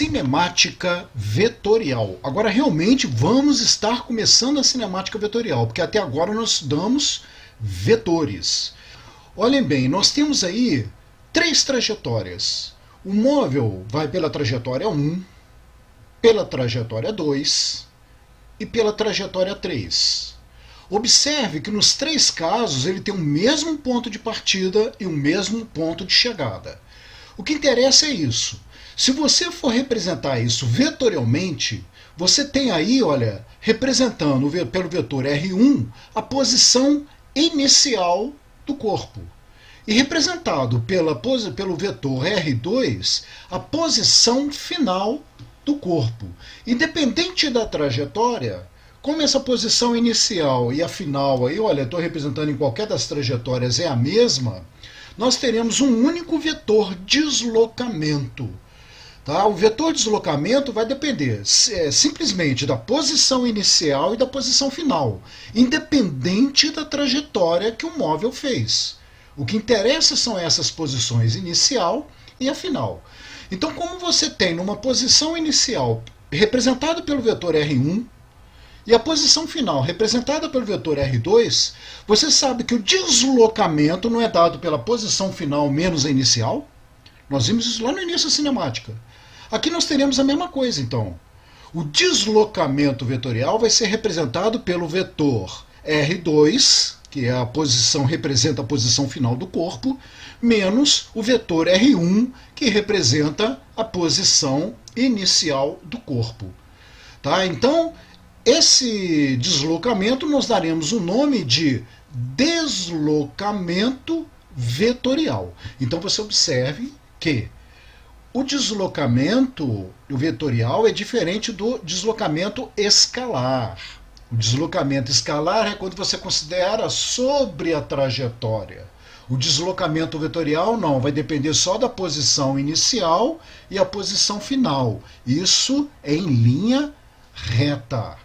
cinemática vetorial. Agora realmente vamos estar começando a cinemática vetorial, porque até agora nós estudamos vetores. Olhem bem, nós temos aí três trajetórias. O móvel vai pela trajetória 1, pela trajetória 2 e pela trajetória 3. Observe que nos três casos ele tem o mesmo ponto de partida e o mesmo ponto de chegada. O que interessa é isso. Se você for representar isso vetorialmente, você tem aí, olha, representando pelo vetor R1 a posição inicial do corpo. E representado pelo vetor R2 a posição final do corpo. Independente da trajetória, como essa posição inicial e a final, aí, olha, estou representando em qualquer das trajetórias, é a mesma, nós teremos um único vetor deslocamento. Tá? O vetor deslocamento vai depender simplesmente da posição inicial e da posição final, independente da trajetória que o móvel fez. O que interessa são essas posições inicial e a final. Então, como você tem numa posição inicial representada pelo vetor R1 e a posição final representada pelo vetor R2, você sabe que o deslocamento não é dado pela posição final menos a inicial. Nós vimos isso lá no início da cinemática. Aqui nós teremos a mesma coisa, então. O deslocamento vetorial vai ser representado pelo vetor R2, que é a posição, representa a posição final do corpo, menos o vetor R1, que representa a posição inicial do corpo. Tá? Então, esse deslocamento nós daremos o nome de deslocamento vetorial. Então você observe que o deslocamento vetorial é diferente do deslocamento escalar. O deslocamento escalar é quando você considera sobre a trajetória. O deslocamento vetorial não, vai depender só da posição inicial e a posição final. Isso é em linha reta.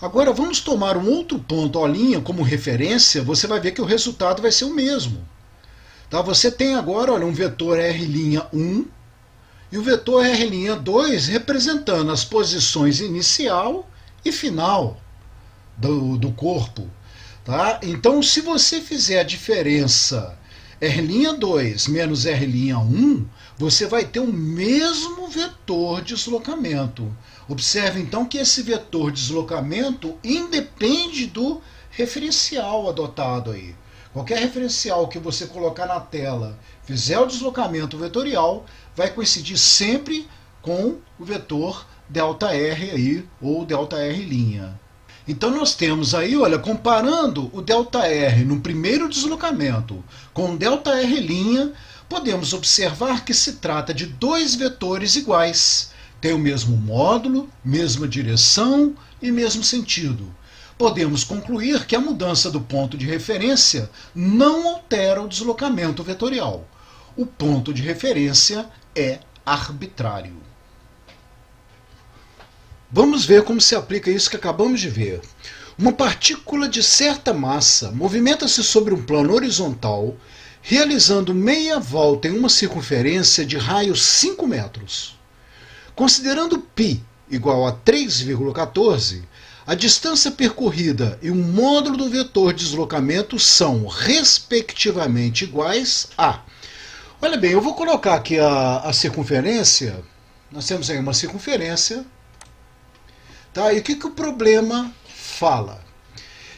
Agora vamos tomar um outro ponto, a linha, como referência, você vai ver que o resultado vai ser o mesmo. Tá? Você tem agora, olha, um vetor R'1 e o vetor R'2 representando as posições inicial e final do corpo. Tá? Então, se você fizer a diferença R'2 menos R'1, você vai ter o mesmo vetor deslocamento. Observe então que esse vetor deslocamento independe do referencial adotado aí. Qualquer referencial que você colocar na tela, fizer o deslocamento vetorial, vai coincidir sempre com o vetor ΔR aí, ou ΔR'. Então nós temos aí, olha, comparando o ΔR no primeiro deslocamento com o ΔR', podemos observar que se trata de dois vetores iguais. Tem o mesmo módulo, mesma direção e mesmo sentido. Podemos concluir que a mudança do ponto de referência não altera o deslocamento vetorial. O ponto de referência é arbitrário. Vamos ver como se aplica isso que acabamos de ver. Uma partícula de certa massa movimenta-se sobre um plano horizontal, realizando meia volta em uma circunferência de raio 5 metros. Considerando π igual a 3,14, a distância percorrida e o módulo do vetor deslocamento são, respectivamente, iguais a... Olha bem, eu vou colocar aqui a circunferência. Nós temos aí uma circunferência. Tá? E o que o problema fala?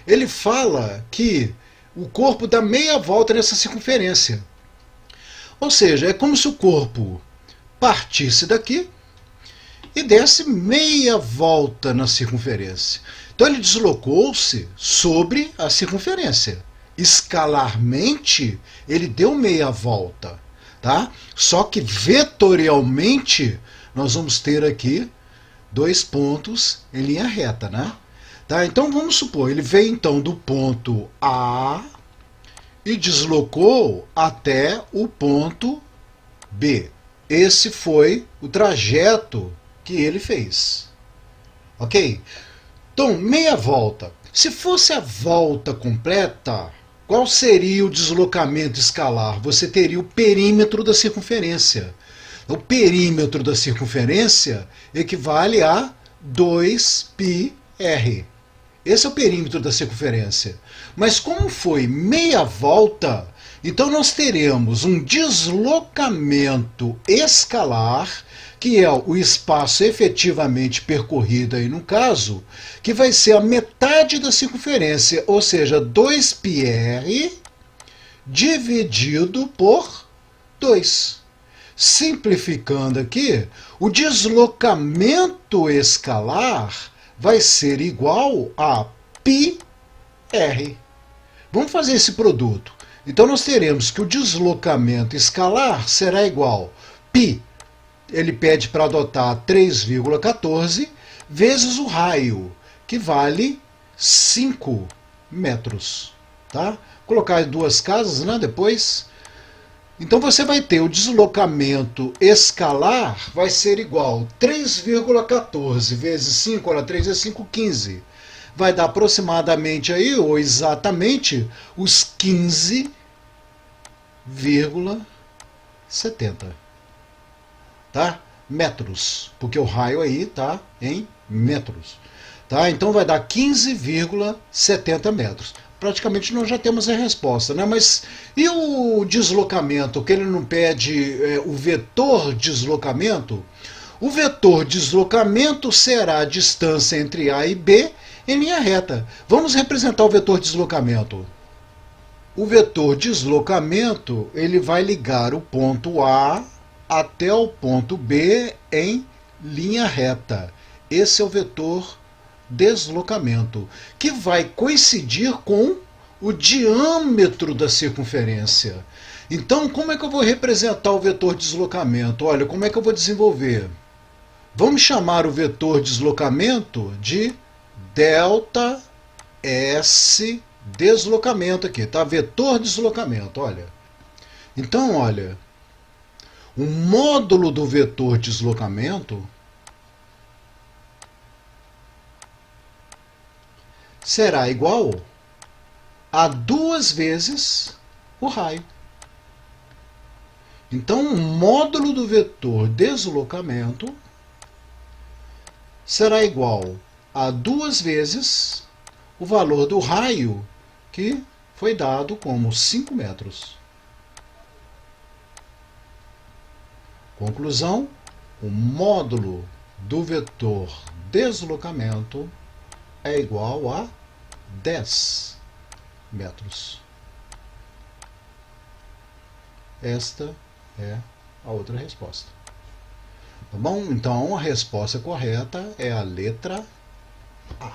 Ele fala que o corpo dá meia volta nessa circunferência. Ou seja, é como se o corpo partisse daqui e desse meia volta na circunferência. Então ele deslocou-se sobre a circunferência. Escalarmente, ele deu meia volta. Tá? Só que vetorialmente, nós vamos ter aqui dois pontos em linha reta. Né? Tá? Então vamos supor, ele veio então do ponto A e deslocou até o ponto B. Esse foi o trajeto que ele fez. Ok? Então, meia volta. Se fosse a volta completa, Qual seria o deslocamento escalar? Você teria o perímetro da circunferência. O perímetro da circunferência equivale a 2πr. Esse é o perímetro da circunferência. Mas como foi meia volta, então nós teremos um deslocamento escalar, que é o espaço efetivamente percorrido aí no caso, que vai ser a metade da circunferência, ou seja, 2πr dividido por 2. Simplificando aqui, o deslocamento escalar vai ser igual a πr. Vamos fazer esse produto. Então nós teremos que o deslocamento escalar será igual π, ele pede para adotar 3,14, vezes o raio, que vale 5 metros. Tá? Colocar em duas casas, né, depois. Então você vai ter o deslocamento escalar, vai ser igual 3,14 vezes 5, olha, 3 é 5, 15. Vai dar aproximadamente aí, ou exatamente, os 15,70. Tá? Metros, porque o raio aí está em metros. Tá? Então vai dar 15,70 metros. Praticamente nós já temos a resposta, né? Mas e o deslocamento, que ele não pede o vetor deslocamento? O vetor deslocamento será a distância entre A e B em linha reta. Vamos representar o vetor deslocamento. O vetor deslocamento, ele vai ligar o ponto A até o ponto B em linha reta. Esse é o vetor deslocamento, que vai coincidir com o diâmetro da circunferência. Então, como é que eu vou representar o vetor deslocamento? Olha, como é que eu vou desenvolver? Vamos chamar o vetor deslocamento de delta S deslocamento aqui, tá? Vetor deslocamento, olha. Então, olha, o módulo do vetor deslocamento será igual a 2 vezes o raio. Então, o módulo do vetor deslocamento será igual a 2 vezes o valor do raio, que foi dado como 5 metros. Conclusão: o módulo do vetor deslocamento é igual a 10 metros. Esta é a outra resposta. Tá bom? Então a resposta correta é a letra A.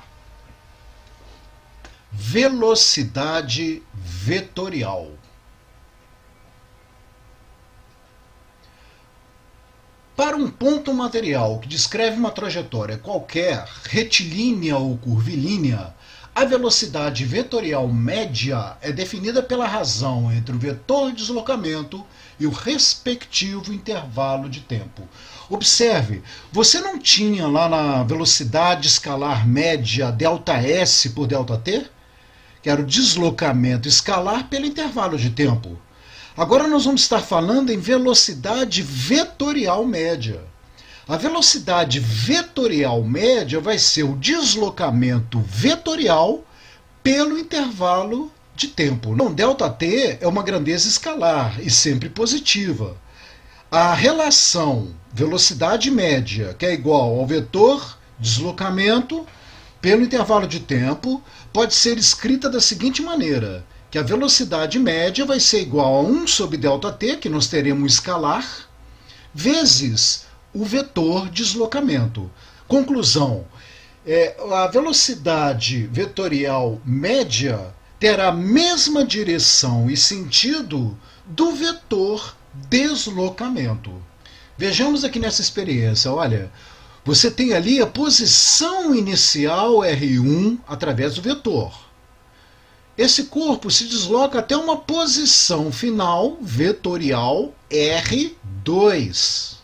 Velocidade vetorial. Para um ponto material que descreve uma trajetória qualquer, retilínea ou curvilínea, a velocidade vetorial média é definida pela razão entre o vetor de deslocamento e o respectivo intervalo de tempo. Observe, você não tinha lá na velocidade escalar média ΔS por ΔT? Que era o deslocamento escalar pelo intervalo de tempo. Agora nós vamos estar falando em velocidade vetorial média. A velocidade vetorial média vai ser o deslocamento vetorial pelo intervalo de tempo. Então, ΔT é uma grandeza escalar e sempre positiva. A relação velocidade média, que é igual ao vetor deslocamento pelo intervalo de tempo, pode ser escrita da seguinte maneira, que a velocidade média vai ser igual a 1 sobre ΔT, que nós teremos um escalar, vezes o vetor deslocamento. Conclusão, a velocidade vetorial média terá a mesma direção e sentido do vetor deslocamento. Vejamos aqui nessa experiência, olha, você tem ali a posição inicial R1 através do vetor. Esse corpo se desloca até uma posição final vetorial R2.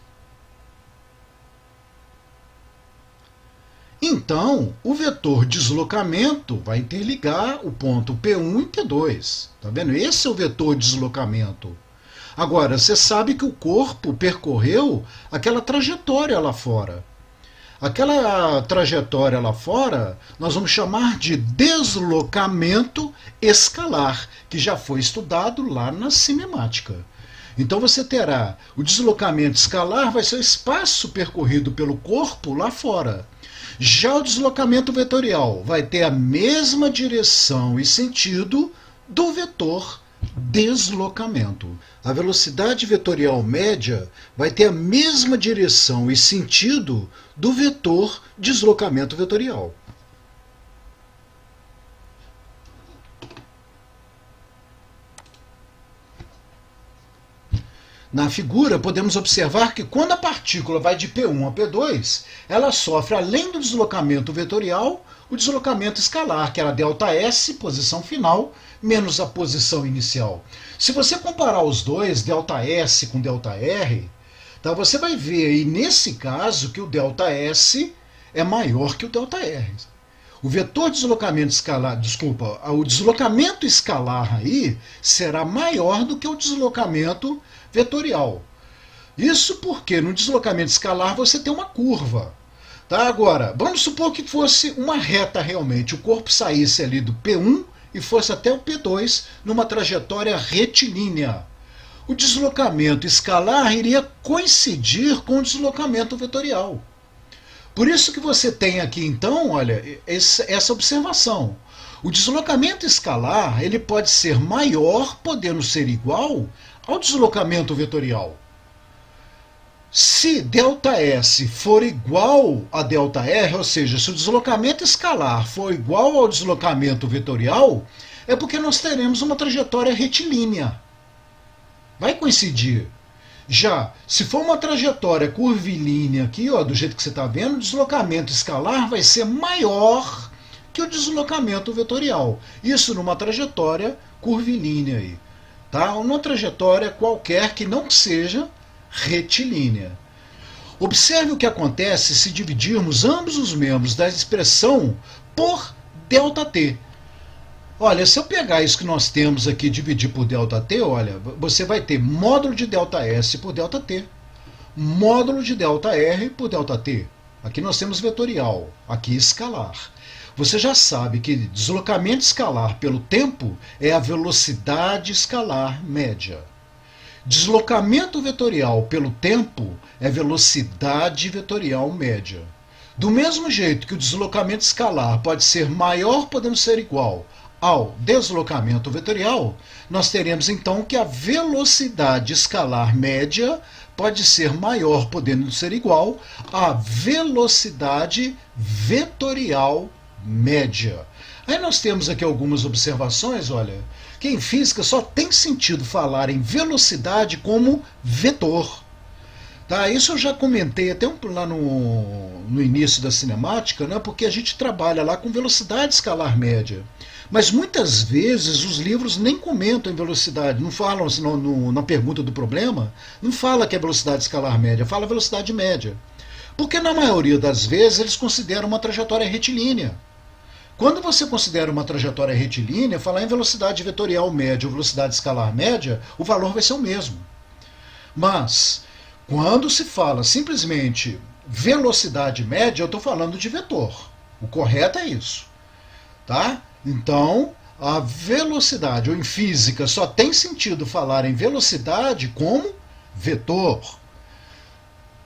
então o vetor deslocamento vai interligar o ponto P1 e P2. Tá vendo? Esse é o vetor deslocamento. Agora, você sabe que o corpo percorreu aquela trajetória lá fora. Aquela trajetória lá fora nós vamos chamar de deslocamento escalar, que já foi estudado lá na cinemática. Então você terá o deslocamento escalar, vai ser o espaço percorrido pelo corpo lá fora. Já o deslocamento vetorial vai ter a mesma direção e sentido do vetor deslocamento. A velocidade vetorial média vai ter a mesma direção e sentido do vetor deslocamento vetorial. Na figura, podemos observar que quando a partícula vai de P1 a P2, ela sofre, além do deslocamento vetorial, o deslocamento escalar, que era ΔS, posição final, menos a posição inicial. Se você comparar os dois, ΔS com ΔR, tá, você vai ver aí, nesse caso, que o ΔS é maior que o ΔR. O vetor deslocamento escalar, desculpa, o deslocamento escalar aí será maior do que o deslocamento vetorial. Isso porque no deslocamento escalar você tem uma curva. Tá? Agora, vamos supor que fosse uma reta realmente, o corpo saísse ali do P1 e fosse até o P2 numa trajetória retilínea. O deslocamento escalar iria coincidir com o deslocamento vetorial. Por isso que você tem aqui, então, olha, essa observação. O deslocamento escalar ele pode ser maior, podendo ser igual ao deslocamento vetorial. Se ΔS for igual a ΔR, ou seja, se o deslocamento escalar for igual ao deslocamento vetorial, é porque nós teremos uma trajetória retilínea. Vai coincidir. Já, se for uma trajetória curvilínea aqui, ó, do jeito que você está vendo, o deslocamento escalar vai ser maior que o deslocamento vetorial. Isso numa trajetória curvilínea aí. Tá? Uma trajetória qualquer que não seja retilínea. Observe o que acontece se dividirmos ambos os membros da expressão por ΔT. Olha, se eu pegar isso que nós temos aqui e dividir por ΔT, olha, você vai ter módulo de ΔS por ΔT, módulo de ΔR por ΔT. Aqui nós temos vetorial, aqui escalar. Você já sabe que deslocamento escalar pelo tempo é a velocidade escalar média. Deslocamento vetorial pelo tempo é velocidade vetorial média. Do mesmo jeito que o deslocamento escalar pode ser maior, podendo ser igual ao deslocamento vetorial, nós teremos então que a velocidade escalar média pode ser maior, podendo ser igual à velocidade vetorial média. Aí nós temos aqui algumas observações, olha, que em física só tem sentido falar em velocidade como vetor. Tá, isso eu já comentei até lá no início da cinemática, né, porque a gente trabalha lá com velocidade escalar média. Mas muitas vezes os livros nem comentam em velocidade, não falam assim, na pergunta do problema, não fala que é velocidade escalar média, fala velocidade média. Porque na maioria das vezes eles consideram uma trajetória retilínea. Quando você considera uma trajetória retilínea, falar em velocidade vetorial média ou velocidade escalar média, o valor vai ser o mesmo. Mas, quando se fala simplesmente velocidade média, eu estou falando de vetor. O correto é isso. Tá? Então, a velocidade, ou em física, só tem sentido falar em velocidade como vetor.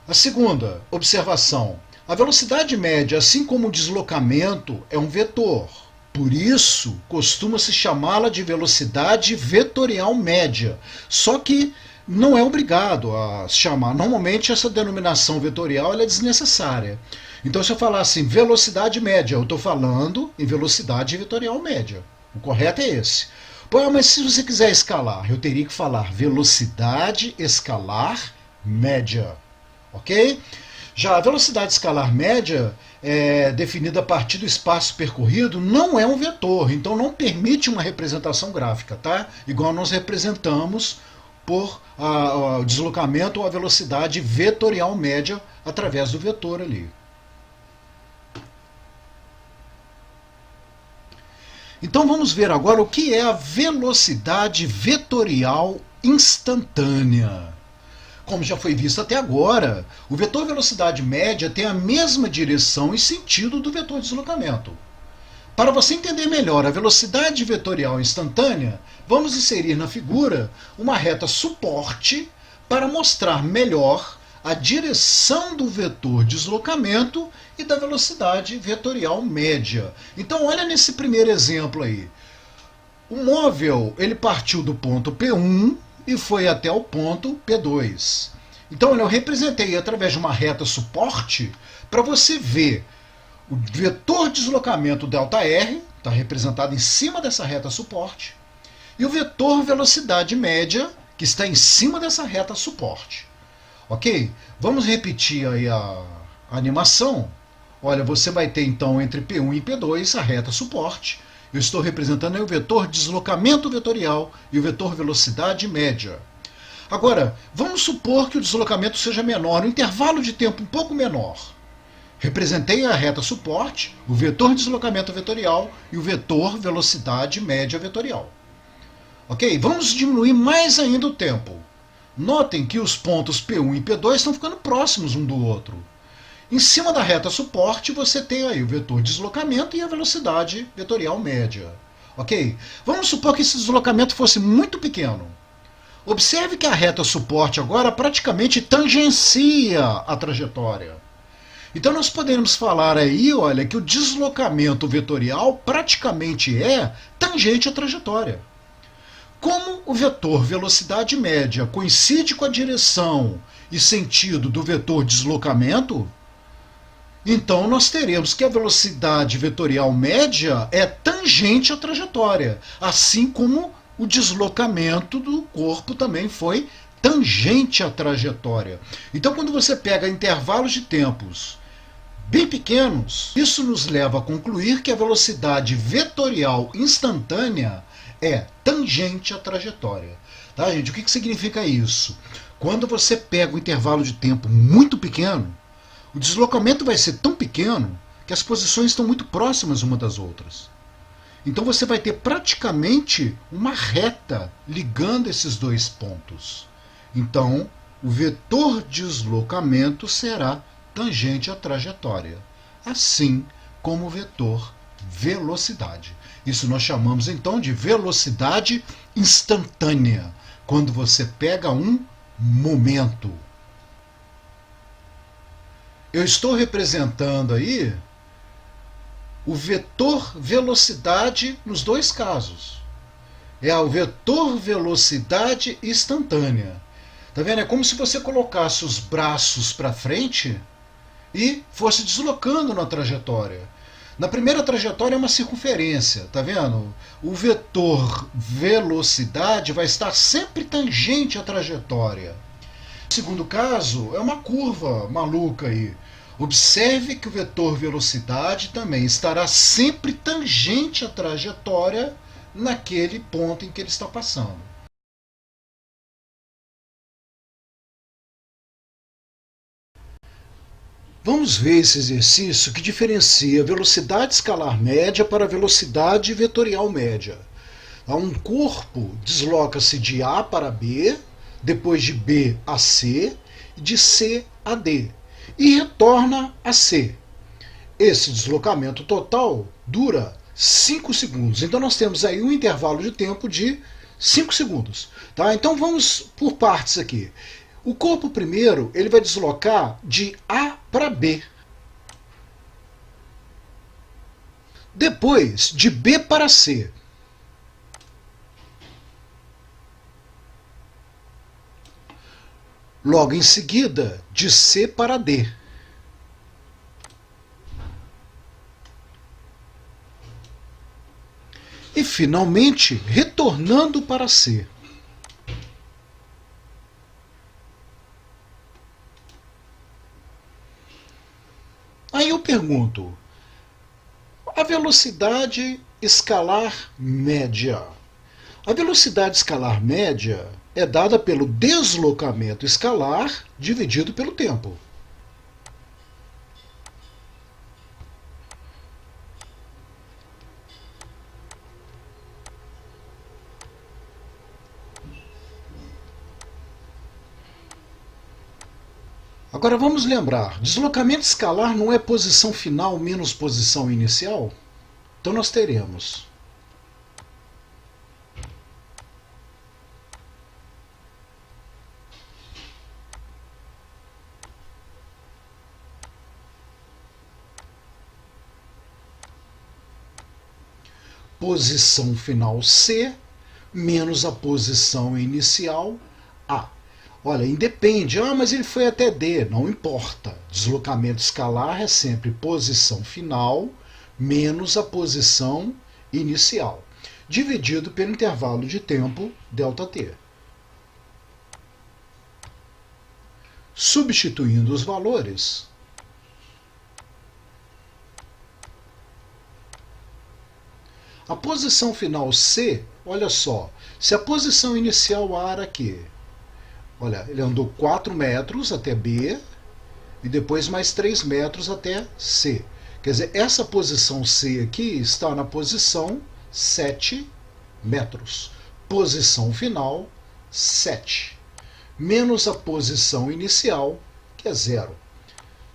A segunda observação. A velocidade média, assim como o deslocamento, é um vetor. Por isso, costuma-se chamá-la de velocidade vetorial média. Só que não é obrigado a chamar. Normalmente, essa denominação vetorial ela é desnecessária. Então, se eu falar assim, velocidade média, eu estou falando em velocidade vetorial média. O correto é esse. Pô, mas se você quiser escalar, eu teria que falar velocidade escalar média. Ok? Já a velocidade escalar média é definida a partir do espaço percorrido, não é um vetor, então não permite uma representação gráfica, tá? Igual nós representamos por o deslocamento ou a velocidade vetorial média através do vetor ali. Então vamos ver agora o que é a velocidade vetorial instantânea. Como já foi visto até agora, o vetor velocidade média tem a mesma direção e sentido do vetor deslocamento. Para você entender melhor a velocidade vetorial instantânea, vamos inserir na figura uma reta suporte para mostrar melhor a direção do vetor deslocamento e da velocidade vetorial média. Então olha nesse primeiro exemplo aí. O móvel ele partiu do ponto P1 e foi até o ponto P2. Então eu representei através de uma reta suporte para você ver o vetor deslocamento ΔR, está representado em cima dessa reta suporte, e o vetor velocidade média, que está em cima dessa reta suporte. Ok? Vamos repetir aí a animação. Olha, você vai ter então entre P1 e P2 a reta suporte. Eu estou representando aí o vetor deslocamento vetorial e o vetor velocidade média. Agora, vamos supor que o deslocamento seja menor, um intervalo de tempo um pouco menor. Representei a reta suporte, o vetor deslocamento vetorial e o vetor velocidade média vetorial. Ok? Vamos diminuir mais ainda o tempo. Notem que os pontos P1 e P2 estão ficando próximos um do outro. Em cima da reta suporte você tem aí o vetor deslocamento e a velocidade vetorial média. Ok? Vamos supor que esse deslocamento fosse muito pequeno. Observe que a reta suporte agora praticamente tangencia a trajetória. Então nós podemos falar aí, olha, que o deslocamento vetorial praticamente é tangente à trajetória. Como o vetor velocidade média coincide com a direção e sentido do vetor deslocamento, então nós teremos que a velocidade vetorial média é tangente à trajetória, assim como o deslocamento do corpo também foi tangente à trajetória. Então quando você pega intervalos de tempos bem pequenos, isso nos leva a concluir que a velocidade vetorial instantânea é tangente à trajetória. Tá, gente? O que significa isso? Quando você pega um intervalo de tempo muito pequeno, o deslocamento vai ser tão pequeno que as posições estão muito próximas umas das outras. Então você vai ter praticamente uma reta ligando esses dois pontos. Então, o vetor deslocamento será tangente à trajetória, assim como o vetor velocidade. Isso nós chamamos então de velocidade instantânea, quando você pega um momento. Eu estou representando aí o vetor velocidade nos dois casos. É o vetor velocidade instantânea. Tá vendo? É como se você colocasse os braços para frente e fosse deslocando na trajetória. Na primeira trajetória é uma circunferência, tá vendo? O vetor velocidade vai estar sempre tangente à trajetória. No segundo caso, é uma curva maluca aí. Observe que o vetor velocidade também estará sempre tangente à trajetória naquele ponto em que ele está passando. Vamos ver esse exercício que diferencia a velocidade escalar média para a velocidade vetorial média. Um corpo desloca-se de A para B, depois de B a C, de C a D, e retorna a C. Esse deslocamento total dura 5 segundos. Então nós temos aí um intervalo de tempo de 5 segundos. Tá? Então vamos por partes aqui. O corpo primeiro ele vai deslocar de A para B. Depois, de B para C. Logo em seguida, de C para D. E finalmente, retornando para C. Aí eu pergunto, a velocidade escalar média. A velocidade escalar média é dada pelo deslocamento escalar dividido pelo tempo. Agora vamos lembrar, deslocamento escalar não é posição final menos posição inicial? Então nós teremos posição final C menos a posição inicial A. Olha, independe. Ah, mas ele foi até D. Não importa. Deslocamento escalar é sempre posição final menos a posição inicial, dividido pelo intervalo de tempo ΔT. Substituindo os valores, a posição final C, olha só, se a posição inicial A era aqui, olha, ele andou 4 metros até B e depois mais 3 metros até C. Quer dizer, essa posição C aqui está na posição 7 metros. Posição final, 7. Menos a posição inicial, que é 0.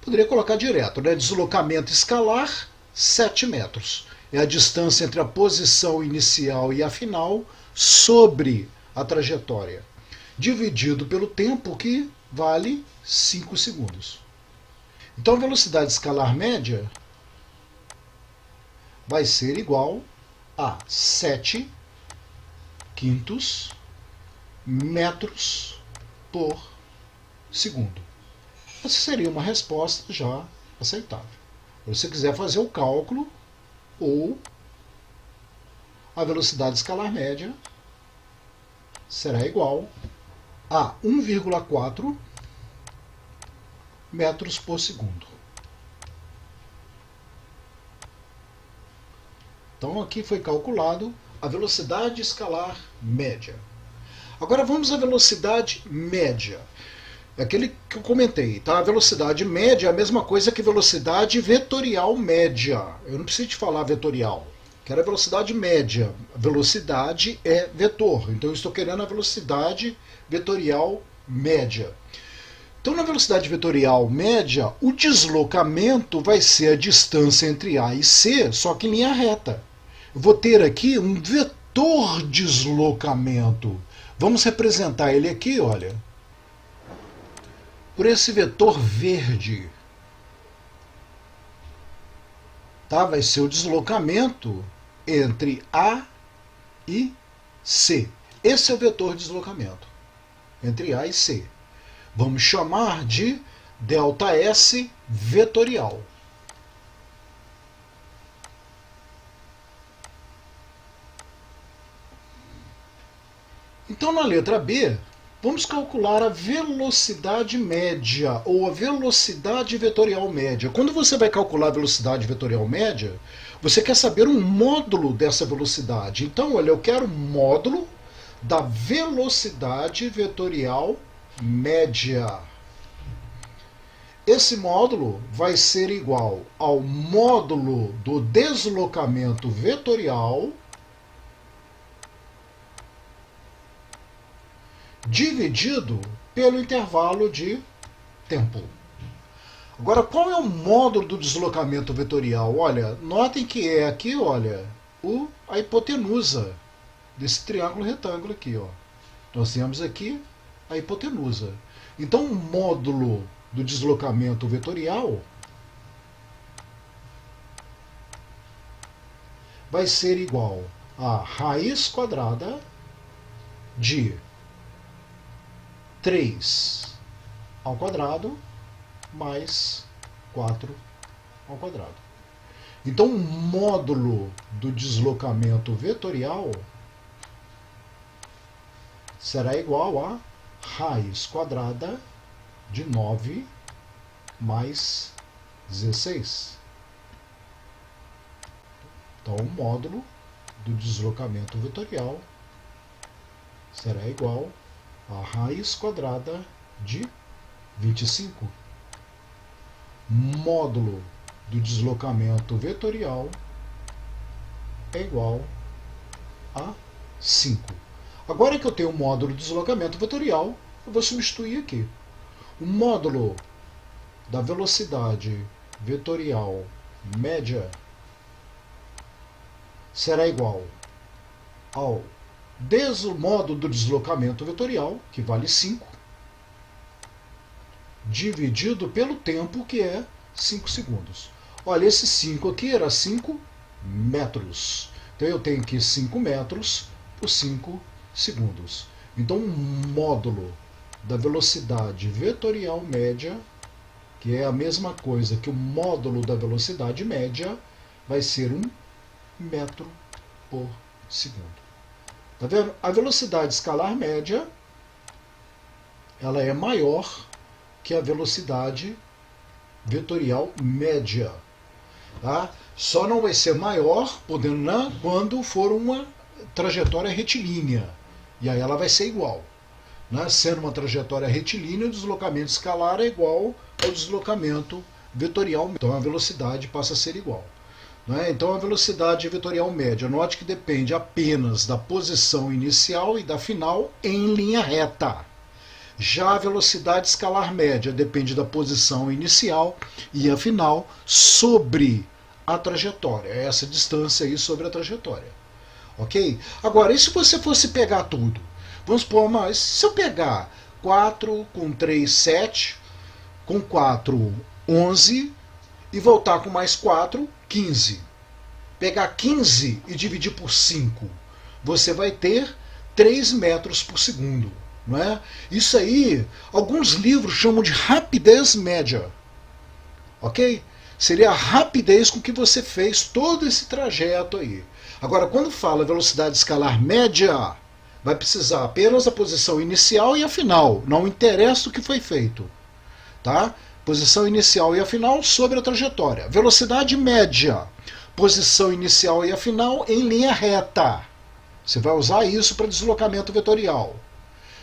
Poderia colocar direto, né? Deslocamento escalar, 7 metros. É a distância entre a posição inicial e a final sobre a trajetória, dividido pelo tempo, que vale 5 segundos. Então a velocidade escalar média vai ser igual a 7 quintos metros por segundo. Essa seria uma resposta já aceitável. Se você quiser fazer o cálculo, ou a velocidade escalar média será igual a 1,4 metros por segundo. Então aqui foi calculado a velocidade escalar média. Agora vamos à velocidade média. É aquele que eu comentei, tá? A velocidade média é a mesma coisa que velocidade vetorial média. Eu não preciso te falar vetorial. Quero a velocidade média. A velocidade é vetor. Então eu estou querendo a velocidade vetorial média. Então na velocidade vetorial média, o deslocamento vai ser a distância entre A e C, só que em linha reta. Eu vou ter aqui um vetor deslocamento. Vamos representar ele aqui, olha, por esse vetor verde. Tá? Vai ser o deslocamento entre A e C. Esse é o vetor deslocamento entre A e C. Vamos chamar de ΔS vetorial. Então, na letra B, vamos calcular a velocidade média, ou a velocidade vetorial média. Quando você vai calcular a velocidade vetorial média, você quer saber um módulo dessa velocidade. Então, olha, eu quero um módulo da velocidade vetorial média. Esse módulo vai ser igual ao módulo do deslocamento vetorial dividido pelo intervalo de tempo. Agora, qual é o módulo do deslocamento vetorial? Olha, notem que é aqui, olha, a hipotenusa desse triângulo retângulo aqui, ó. Nós temos aqui a hipotenusa. Então, o módulo do deslocamento vetorial vai ser igual a raiz quadrada de 3 ao quadrado mais 4 ao quadrado. Então, o módulo do deslocamento vetorial será igual a raiz quadrada de 9 mais 16. Então, o módulo do deslocamento vetorial será igual a raiz quadrada de 25. Módulo do deslocamento vetorial é igual a 5. Agora que eu tenho o módulo do deslocamento vetorial, eu vou substituir aqui. O módulo da velocidade vetorial média será igual ao modo do deslocamento vetorial, que vale 5, dividido pelo tempo, que é 5 segundos. Olha, esse 5 aqui era 5 metros. Então eu tenho aqui 5 metros por 5 segundos. Então o módulo da velocidade vetorial média, que é a mesma coisa que o módulo da velocidade média, vai ser 1 metro por segundo. Tá vendo? A velocidade escalar média, ela é maior que a velocidade vetorial média. Tá? Só não vai ser maior quando for uma trajetória retilínea. E aí ela vai ser igual. Né? Sendo uma trajetória retilínea, o deslocamento escalar é igual ao deslocamento vetorial. Então a velocidade passa a ser igual. Né? Então a velocidade vetorial média, note que depende apenas da posição inicial e da final em linha reta. Já a velocidade escalar média depende da posição inicial e a final sobre a trajetória. É essa distância aí sobre a trajetória. Ok? Agora, e se você fosse pegar tudo? Vamos supor, mas se eu pegar 4 com 3, 7, com 4, 11, e voltar com mais 4, 15. Pegar 15 e dividir por 5, você vai ter 3 metros por segundo. Não é? Isso aí, alguns livros chamam de rapidez média. Ok? Seria a rapidez com que você fez todo esse trajeto aí. Agora, quando fala velocidade escalar média, vai precisar apenas da posição inicial e a final. Não interessa o que foi feito. Tá? Posição inicial e a final sobre a trajetória. Velocidade média, posição inicial e a final em linha reta. Você vai usar isso para deslocamento vetorial.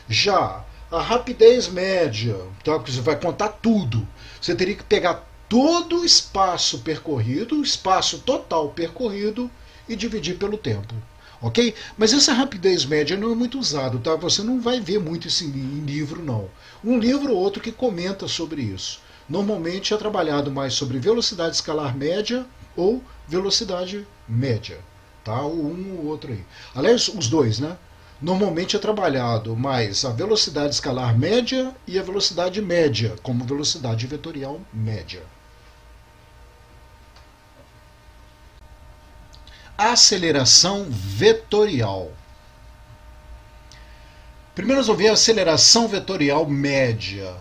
Já a rapidez média, então você vai contar tudo. Você teria que pegar todo o espaço percorrido, o espaço total percorrido, e dividir pelo tempo. Ok? Mas essa rapidez média não é muito usada, tá? Você não vai ver muito isso em livro, não. Um livro ou outro que comenta sobre isso. Normalmente é trabalhado mais sobre velocidade escalar média ou velocidade média. Tá? Ou um ou outro aí. Aliás, os dois, né? Normalmente é trabalhado mais a velocidade escalar média e a velocidade média, como velocidade vetorial média. Aceleração vetorial. Primeiro nós vamos ver a aceleração vetorial média.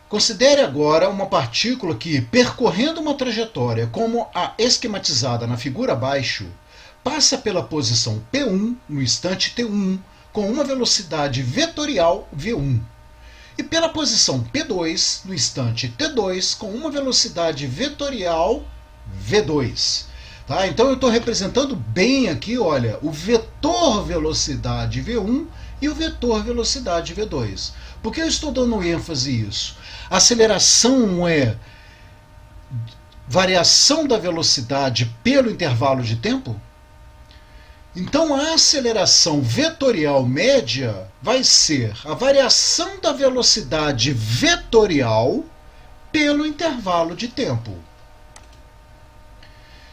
Considere agora uma partícula que, percorrendo uma trajetória como a esquematizada na figura abaixo, passa pela posição P1 no instante T1 com uma velocidade vetorial V1 e pela posição P2 no instante T2 com uma velocidade vetorial V2. Tá? Então eu estou representando bem aqui, olha, o vetor velocidade V1 e o vetor velocidade V2. Por que eu estou dando ênfase a isso? A aceleração é variação da velocidade pelo intervalo de tempo? Então a aceleração vetorial média vai ser a variação da velocidade vetorial pelo intervalo de tempo.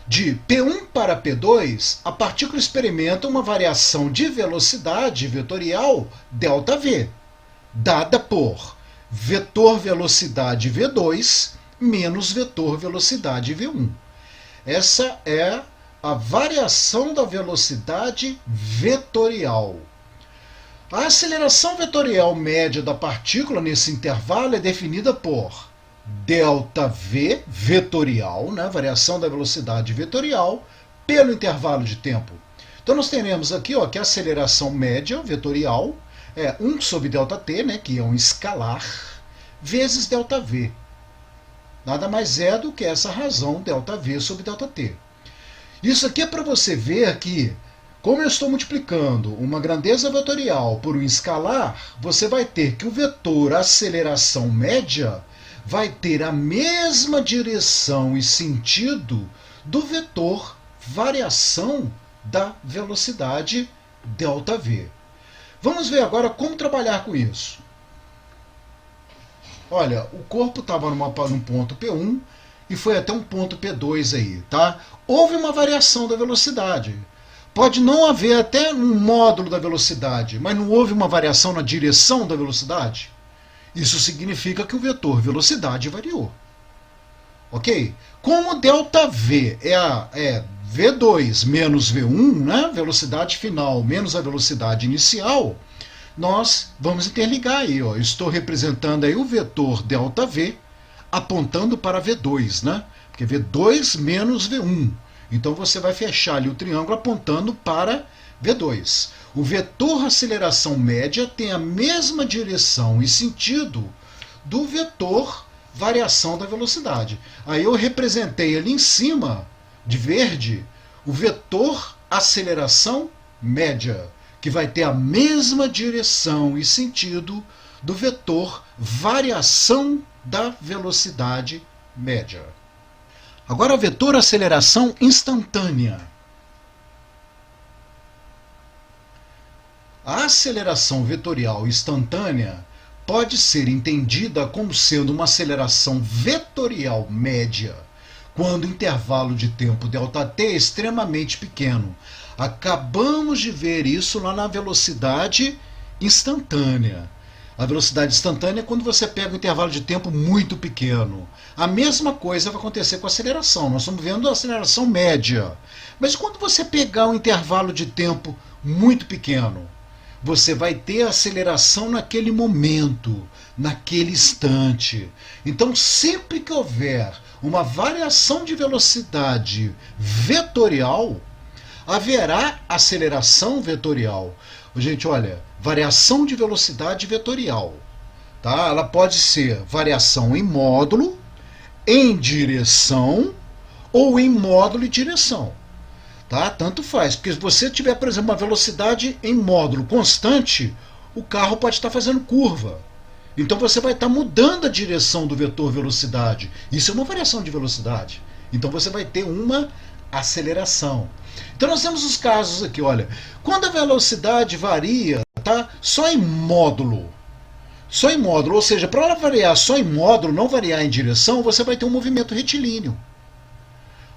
De P1 para P2, a partícula experimenta uma variação de velocidade vetorial ΔV, dada por vetor velocidade V2 menos vetor velocidade V1. Essa é a variação da velocidade vetorial. A aceleração vetorial média da partícula nesse intervalo é definida por ΔV vetorial, né, variação da velocidade vetorial, pelo intervalo de tempo. Então nós teremos aqui ó, que a aceleração média vetorial é 1 sobre ΔT, né, que é um escalar, vezes ΔV. Nada mais é do que essa razão ΔV sobre ΔT. Isso aqui é para você ver que, como eu estou multiplicando uma grandeza vetorial por um escalar, você vai ter que o vetor aceleração média vai ter a mesma direção e sentido do vetor variação da velocidade ΔV. Vamos ver agora como trabalhar com isso. Olha, o corpo estava num ponto P1 e foi até um ponto P2 aí, tá? Houve uma variação da velocidade. Pode não haver até um módulo da velocidade, mas não houve uma variação na direção da velocidade? Isso significa que o vetor velocidade variou. Ok? Como ΔV é V2 menos V1, né? Velocidade final menos a velocidade inicial, nós vamos interligar aí. Ó. Estou representando aí o vetor ΔV apontando para V2, né? Porque V2 menos V1. Então você vai fechar ali o triângulo apontando para V2. O vetor aceleração média tem a mesma direção e sentido do vetor variação da velocidade. Aí eu representei ali em cima, de verde, o vetor aceleração média, que vai ter a mesma direção e sentido do vetor variação da velocidade média. Agora, vetor aceleração instantânea. A aceleração vetorial instantânea pode ser entendida como sendo uma aceleração vetorial média, quando o intervalo de tempo ΔT é extremamente pequeno. Acabamos de ver isso lá na velocidade instantânea. A velocidade instantânea é quando você pega um intervalo de tempo muito pequeno. A mesma coisa vai acontecer com a aceleração. Nós estamos vendo a aceleração média. Mas quando você pegar um intervalo de tempo muito pequeno, você vai ter a aceleração naquele momento, naquele instante. Então, sempre que houver uma variação de velocidade vetorial, haverá aceleração vetorial. Gente, olha, variação de velocidade vetorial. Tá? Ela pode ser variação em módulo, em direção ou em módulo e direção. Tá? Tanto faz, porque se você tiver, por exemplo, uma velocidade em módulo constante, o carro pode estar fazendo curva. Então você vai estar mudando a direção do vetor velocidade. Isso é uma variação de velocidade. Então você vai ter uma aceleração. Então nós temos os casos aqui, olha, quando a velocidade varia, tá, só em módulo, ou seja, para ela variar só em módulo, não variar em direção, você vai ter um movimento retilíneo.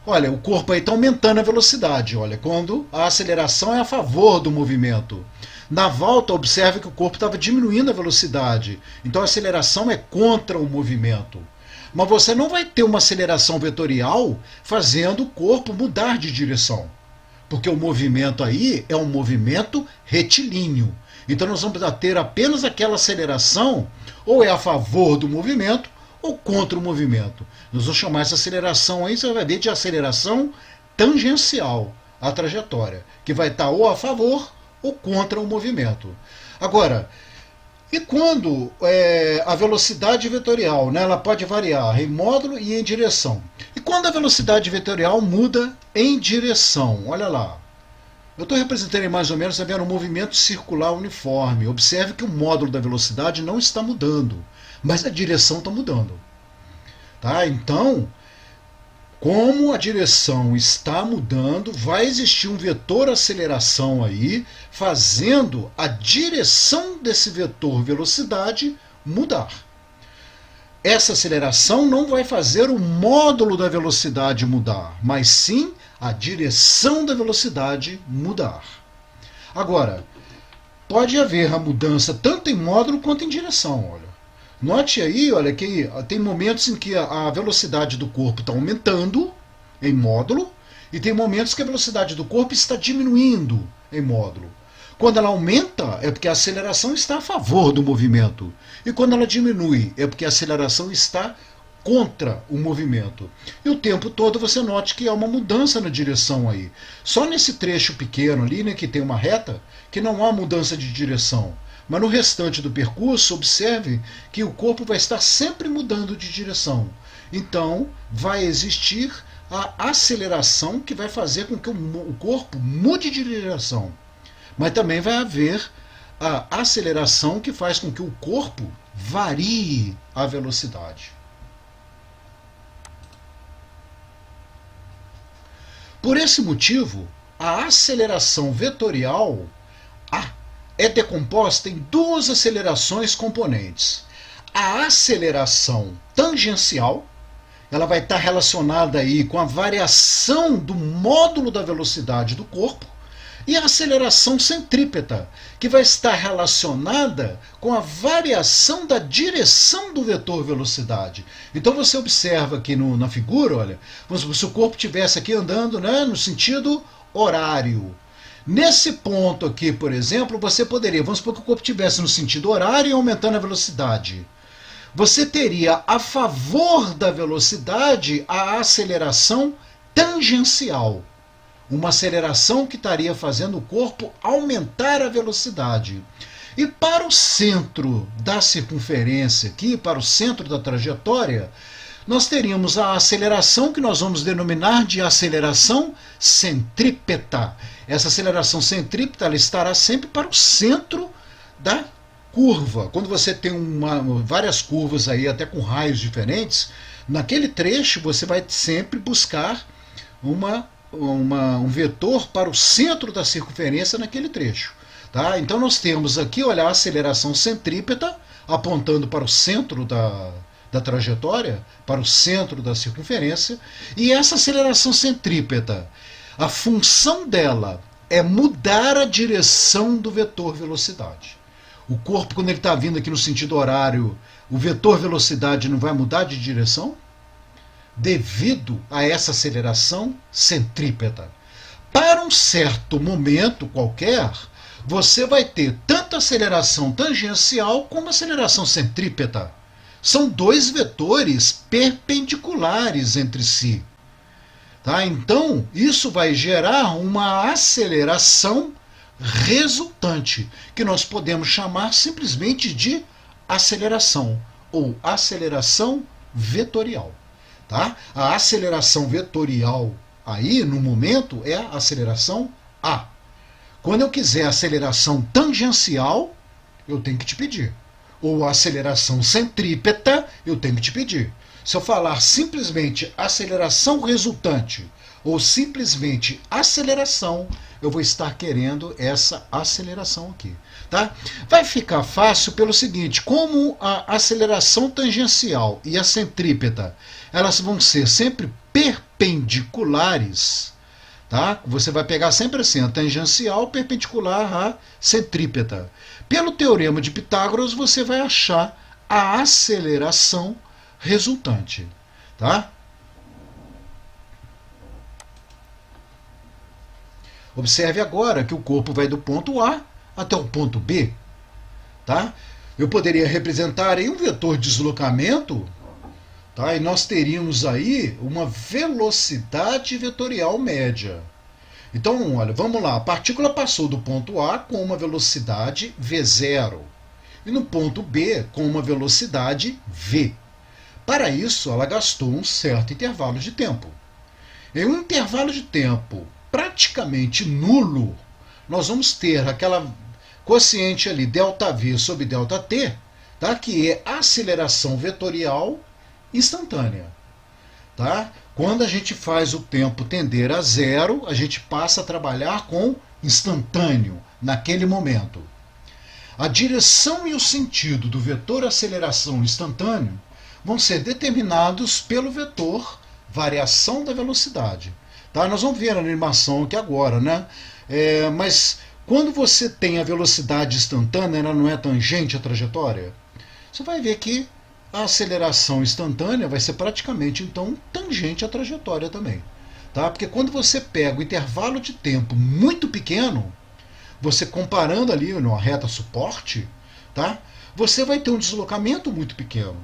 Olha, o corpo aí está aumentando a velocidade, olha, quando a aceleração é a favor do movimento. Na volta, observe que o corpo estava diminuindo a velocidade, então a aceleração é contra o movimento. Mas você não vai ter uma aceleração vetorial fazendo o corpo mudar de direção, porque o movimento aí é um movimento retilíneo. Então nós vamos ter apenas aquela aceleração, ou é a favor do movimento, ou contra o movimento. Nós vamos chamar essa aceleração aí, você vai ver, de aceleração tangencial à trajetória, que vai estar ou a favor ou contra o movimento. Agora, e quando a velocidade vetorial, né, ela pode variar em módulo e em direção? E quando a velocidade vetorial muda em direção? Olha lá. Eu estou representando mais ou menos, tá vendo, um movimento circular uniforme. Observe que o módulo da velocidade não está mudando, mas a direção está mudando. Tá? Então, como a direção está mudando, vai existir um vetor aceleração aí, fazendo a direção desse vetor velocidade mudar. Essa aceleração não vai fazer o módulo da velocidade mudar, mas sim a direção da velocidade mudar. Agora, pode haver a mudança tanto em módulo quanto em direção, olha. Note aí, olha, que tem momentos em que a velocidade do corpo está aumentando em módulo e tem momentos que a velocidade do corpo está diminuindo em módulo. Quando ela aumenta, é porque a aceleração está a favor do movimento. E quando ela diminui, é porque a aceleração está contra o movimento. E o tempo todo você note que há uma mudança na direção aí. Só nesse trecho pequeno ali, né, que tem uma reta, que não há mudança de direção. Mas no restante do percurso, observe que o corpo vai estar sempre mudando de direção. Então, vai existir a aceleração que vai fazer com que o corpo mude de direção. Mas também vai haver a aceleração que faz com que o corpo varie a velocidade. Por esse motivo, a aceleração vetorial é decomposta em duas acelerações componentes. a aceleração tangencial, ela vai estar relacionada aí com a variação do módulo da velocidade do corpo, e a aceleração centrípeta, que vai estar relacionada com a variação da direção do vetor velocidade. Então você observa aqui na figura, olha, se o corpo estivesse aqui andando, né, no sentido horário. Nesse ponto aqui, por exemplo, você poderia, vamos supor que o corpo estivesse no sentido horário e aumentando a velocidade. Você teria a favor da velocidade a aceleração tangencial. Uma aceleração que estaria fazendo o corpo aumentar a velocidade. E para o centro da circunferência aqui, para o centro da trajetória, nós teríamos a aceleração que nós vamos denominar de aceleração centrípeta. Essa aceleração centrípeta ela estará sempre para o centro da curva. Quando você tem várias curvas aí, até com raios diferentes, naquele trecho você vai sempre buscar um vetor para o centro da circunferência naquele trecho. Tá? Então nós temos aqui, olha, a aceleração centrípeta apontando para o centro da trajetória, para o centro da circunferência, e essa aceleração centrípeta, a função dela é mudar a direção do vetor velocidade. O corpo, quando ele está vindo aqui no sentido horário, o vetor velocidade não vai mudar de direção? Devido a essa aceleração centrípeta. Para um certo momento qualquer, você vai ter tanto aceleração tangencial como aceleração centrípeta. São dois vetores perpendiculares entre si. Tá? Então, isso vai gerar uma aceleração resultante, que nós podemos chamar simplesmente de aceleração, ou aceleração vetorial. Tá? A aceleração vetorial aí, no momento, é a aceleração A. Quando eu quiser aceleração tangencial, eu tenho que te pedir. Ou aceleração centrípeta, eu tenho que te pedir. Se eu falar simplesmente aceleração resultante ou simplesmente aceleração, eu vou estar querendo essa aceleração aqui. Tá? Vai ficar fácil pelo seguinte, como a aceleração tangencial e a centrípeta, elas vão ser sempre perpendiculares, tá? Você vai pegar sempre assim, a tangencial perpendicular à centrípeta. Pelo teorema de Pitágoras, você vai achar a aceleração resultante. Tá? Observe agora que o corpo vai do ponto A até o ponto B. Tá? Eu poderia representar aí um vetor de deslocamento, tá? E nós teríamos aí uma velocidade vetorial média. Então, olha, vamos lá. A partícula passou do ponto A com uma velocidade v0 e no ponto B com uma velocidade v. Para isso, ela gastou um certo intervalo de tempo. Em um intervalo de tempo praticamente nulo, nós vamos ter aquela quociente ali, ΔV sobre ΔT, tá? Que é a aceleração vetorial instantânea. Tá? Quando a gente faz o tempo tender a zero, a gente passa a trabalhar com instantâneo, naquele momento. A direção e o sentido do vetor aceleração instantâneo vão ser determinados pelo vetor variação da velocidade. Tá? Nós vamos ver a animação aqui agora, né? Mas quando você tem a velocidade instantânea, ela não é tangente à trajetória, você vai ver que a aceleração instantânea vai ser praticamente, então, tangente à trajetória também. Tá? Porque quando você pega o intervalo de tempo muito pequeno, você comparando ali numa reta suporte, tá? Você vai ter um deslocamento muito pequeno.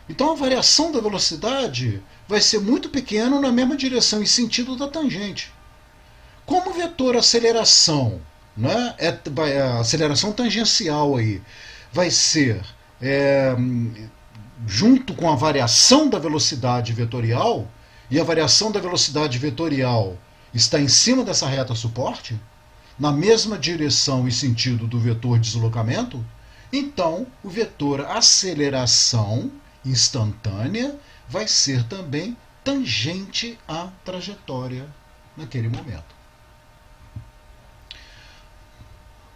Então a variação da velocidade vai ser muito pequena na mesma direção e sentido da tangente. Como o vetor aceleração, né, a aceleração tangencial aí, vai ser junto com a variação da velocidade vetorial, e a variação da velocidade vetorial está em cima dessa reta suporte, na mesma direção e sentido do vetor deslocamento, então o vetor aceleração instantânea vai ser também tangente à trajetória naquele momento.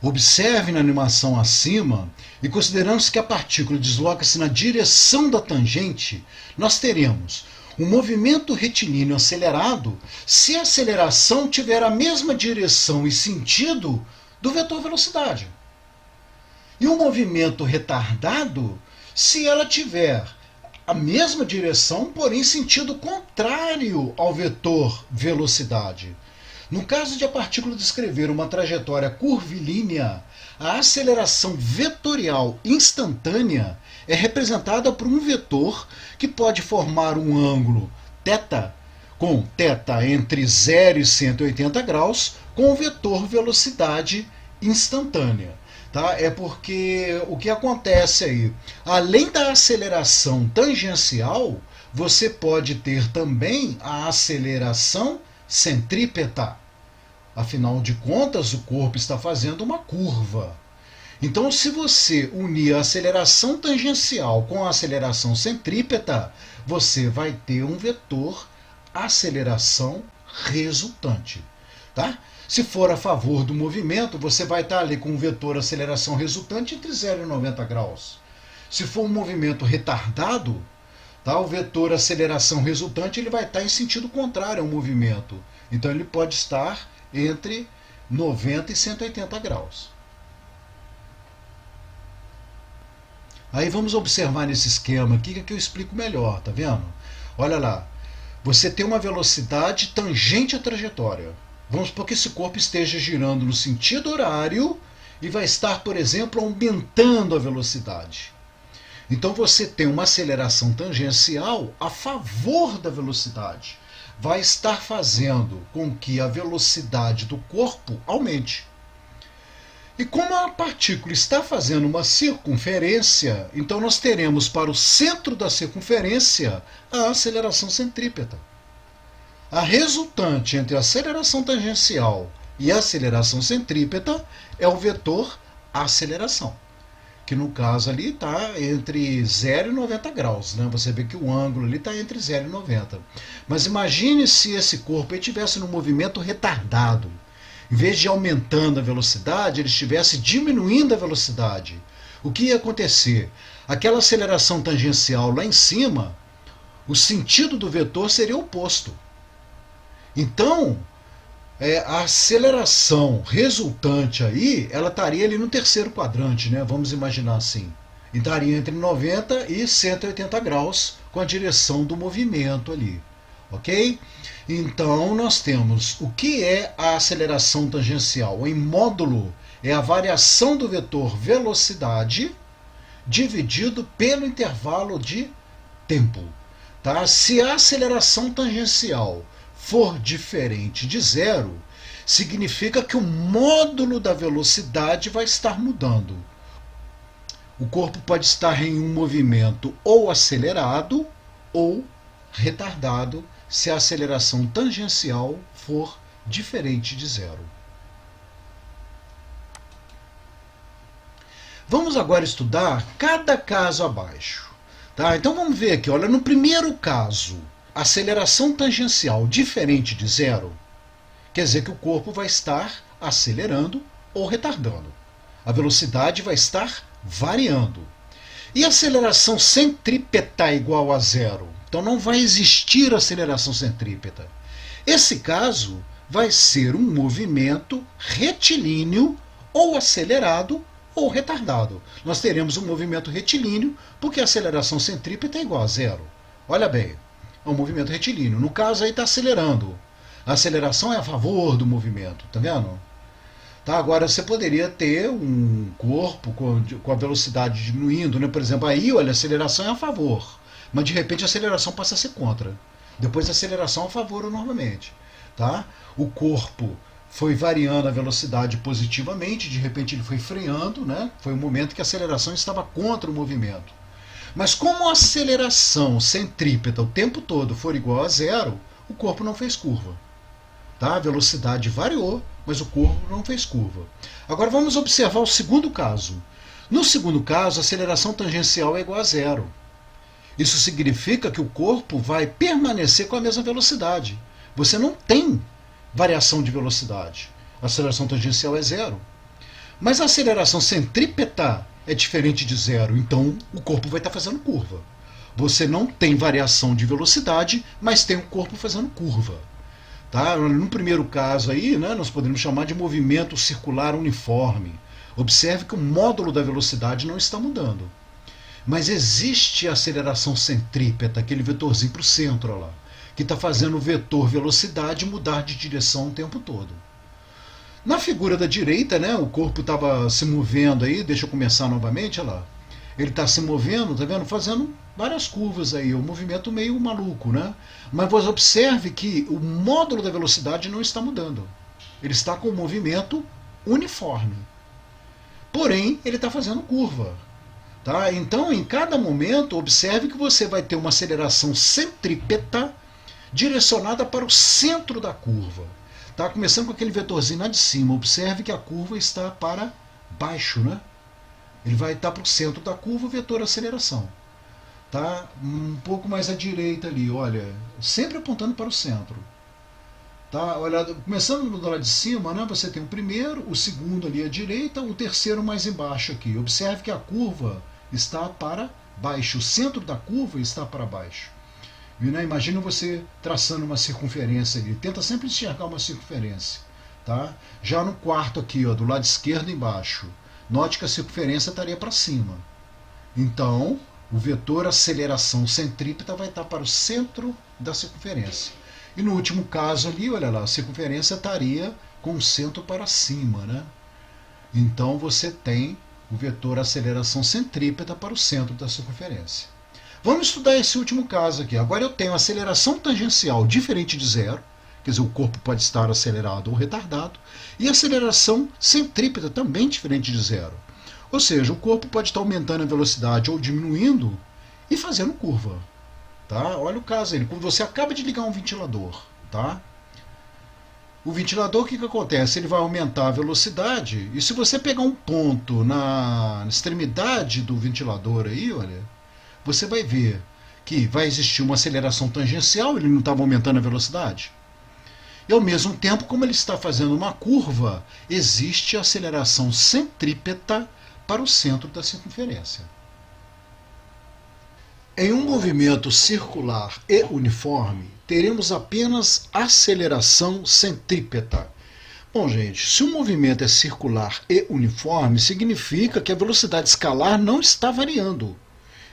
Observe na animação acima, e considerando que a partícula desloca-se na direção da tangente, nós teremos um movimento retilíneo acelerado se a aceleração tiver a mesma direção e sentido do vetor velocidade. E um movimento retardado se ela tiver a mesma direção, porém sentido contrário ao vetor velocidade. No caso de a partícula descrever uma trajetória curvilínea, a aceleração vetorial instantânea é representada por um vetor que pode formar um ângulo θ, com θ entre 0 e 180 graus, com o vetor velocidade instantânea. Tá? É porque o que acontece aí, além da aceleração tangencial, você pode ter também a aceleração centrípeta. Afinal de contas, o corpo está fazendo uma curva. Então, se você unir a aceleração tangencial com a aceleração centrípeta, você vai ter um vetor aceleração resultante. Tá? Se for a favor do movimento, você vai estar ali com um vetor aceleração resultante entre 0 e 90 graus. Se for um movimento retardado, tá, o vetor aceleração resultante ele vai estar em sentido contrário ao movimento. Então ele pode estar entre 90 e 180 graus. Aí vamos observar nesse esquema aqui que eu explico melhor, tá vendo? Olha lá, você tem uma velocidade tangente à trajetória. Vamos supor que esse corpo esteja girando no sentido horário e vai estar, por exemplo, aumentando a velocidade. Então você tem uma aceleração tangencial a favor da velocidade. Vai estar fazendo com que a velocidade do corpo aumente. E como a partícula está fazendo uma circunferência, então nós teremos para o centro da circunferência a aceleração centrípeta. A resultante entre a aceleração tangencial e a aceleração centrípeta é o vetor aceleração, que no caso ali está entre 0 e 90 graus. Né? Você vê que o ângulo ali está entre 0 e 90. Mas imagine se esse corpo estivesse no movimento retardado. Em vez de aumentando a velocidade, ele estivesse diminuindo a velocidade. O que ia acontecer? Aquela aceleração tangencial lá em cima, o sentido do vetor seria oposto. Então, a aceleração resultante aí, ela estaria ali no terceiro quadrante, né? Vamos imaginar assim. E estaria entre 90 e 180 graus com a direção do movimento ali. Ok? Então, nós temos o que é a aceleração tangencial? Em módulo, é a variação do vetor velocidade dividido pelo intervalo de tempo. Tá? Se a aceleração tangencial for diferente de zero, significa que o módulo da velocidade vai estar mudando. O corpo pode estar em um movimento ou acelerado ou retardado se a aceleração tangencial for diferente de zero. Vamos agora estudar cada caso abaixo. Tá? Então vamos ver aqui, olha, no primeiro caso, aceleração tangencial diferente de zero, quer dizer que o corpo vai estar acelerando ou retardando. A velocidade vai estar variando. E a aceleração centrípeta igual a zero? Então não vai existir aceleração centrípeta. Esse caso vai ser um movimento retilíneo ou acelerado ou retardado. Nós teremos um movimento retilíneo porque a aceleração centrípeta é igual a zero. Olha bem, é um movimento retilíneo. No caso aí está acelerando. A aceleração é a favor do movimento, tá vendo? Tá, agora você poderia ter um corpo com a velocidade diminuindo, né? Por exemplo, aí olha, a aceleração é a favor, mas de repente a aceleração passa a ser contra. Depois a aceleração a favor novamente. Tá? O corpo foi variando a velocidade positivamente, de repente ele foi freando, né? Foi um momento que a aceleração estava contra o movimento. Mas como a aceleração centrípeta o tempo todo for igual a zero, o corpo não fez curva. Tá? A velocidade variou, mas o corpo não fez curva. Agora vamos observar o segundo caso. No segundo caso, a aceleração tangencial é igual a zero. Isso significa que o corpo vai permanecer com a mesma velocidade. Você não tem variação de velocidade. A aceleração tangencial é zero. Mas a aceleração centrípeta é diferente de zero, então o corpo vai estar fazendo curva. Você não tem variação de velocidade, mas tem o corpo fazendo curva. Tá? No primeiro caso aí, né, nós podemos chamar de movimento circular uniforme. Observe que o módulo da velocidade não está mudando. Mas existe a aceleração centrípeta, aquele vetorzinho para o centro, olha lá, que está fazendo o vetor velocidade mudar de direção o tempo todo. Na figura da direita, né, o corpo estava se movendo aí, deixa eu começar novamente, olha lá. Ele está se movendo, tá vendo? Fazendo várias curvas aí, um movimento meio maluco, né? Mas você observe que o módulo da velocidade não está mudando. Ele está com o movimento uniforme. Porém, ele está fazendo curva. Tá? Então, em cada momento, observe que você vai ter uma aceleração centrípeta direcionada para o centro da curva. Tá? Começando com aquele vetorzinho lá de cima, observe que a curva está para baixo, né? Ele vai estar para o centro da curva, o vetor aceleração. Tá? Um pouco mais à direita ali, olha, sempre apontando para o centro. Tá? Olha, começando do lado de cima, né, você tem o primeiro, o segundo ali à direita, o terceiro mais embaixo aqui. Observe que a curva está para baixo, o centro da curva está para baixo. E, né, imagina você traçando uma circunferência ali, tenta sempre enxergar uma circunferência. Tá? Já no quarto aqui, ó, do lado esquerdo embaixo, note que a circunferência estaria para cima. Então, o vetor aceleração centrípeta vai estar para o centro da circunferência. E no último caso ali, olha lá, a circunferência estaria com o centro para cima, né? Então você tem o vetor aceleração centrípeta para o centro da circunferência. Vamos estudar esse último caso aqui. Agora eu tenho aceleração tangencial diferente de zero, quer dizer, o corpo pode estar acelerado ou retardado, e aceleração centrípeta também diferente de zero. Ou seja, o corpo pode estar aumentando a velocidade ou diminuindo e fazendo curva. Tá? Olha o caso aí, quando você acaba de ligar um ventilador, tá? O ventilador, o que acontece? Ele vai aumentar a velocidade, e se você pegar um ponto na extremidade do ventilador aí, olha, você vai ver que vai existir uma aceleração tangencial, ele não estava aumentando a velocidade. E ao mesmo tempo, como ele está fazendo uma curva, existe a aceleração centrípeta para o centro da circunferência. Em um movimento circular e uniforme, teremos apenas aceleração centrípeta. Bom, gente, se o movimento é circular e uniforme, significa que a velocidade escalar não está variando.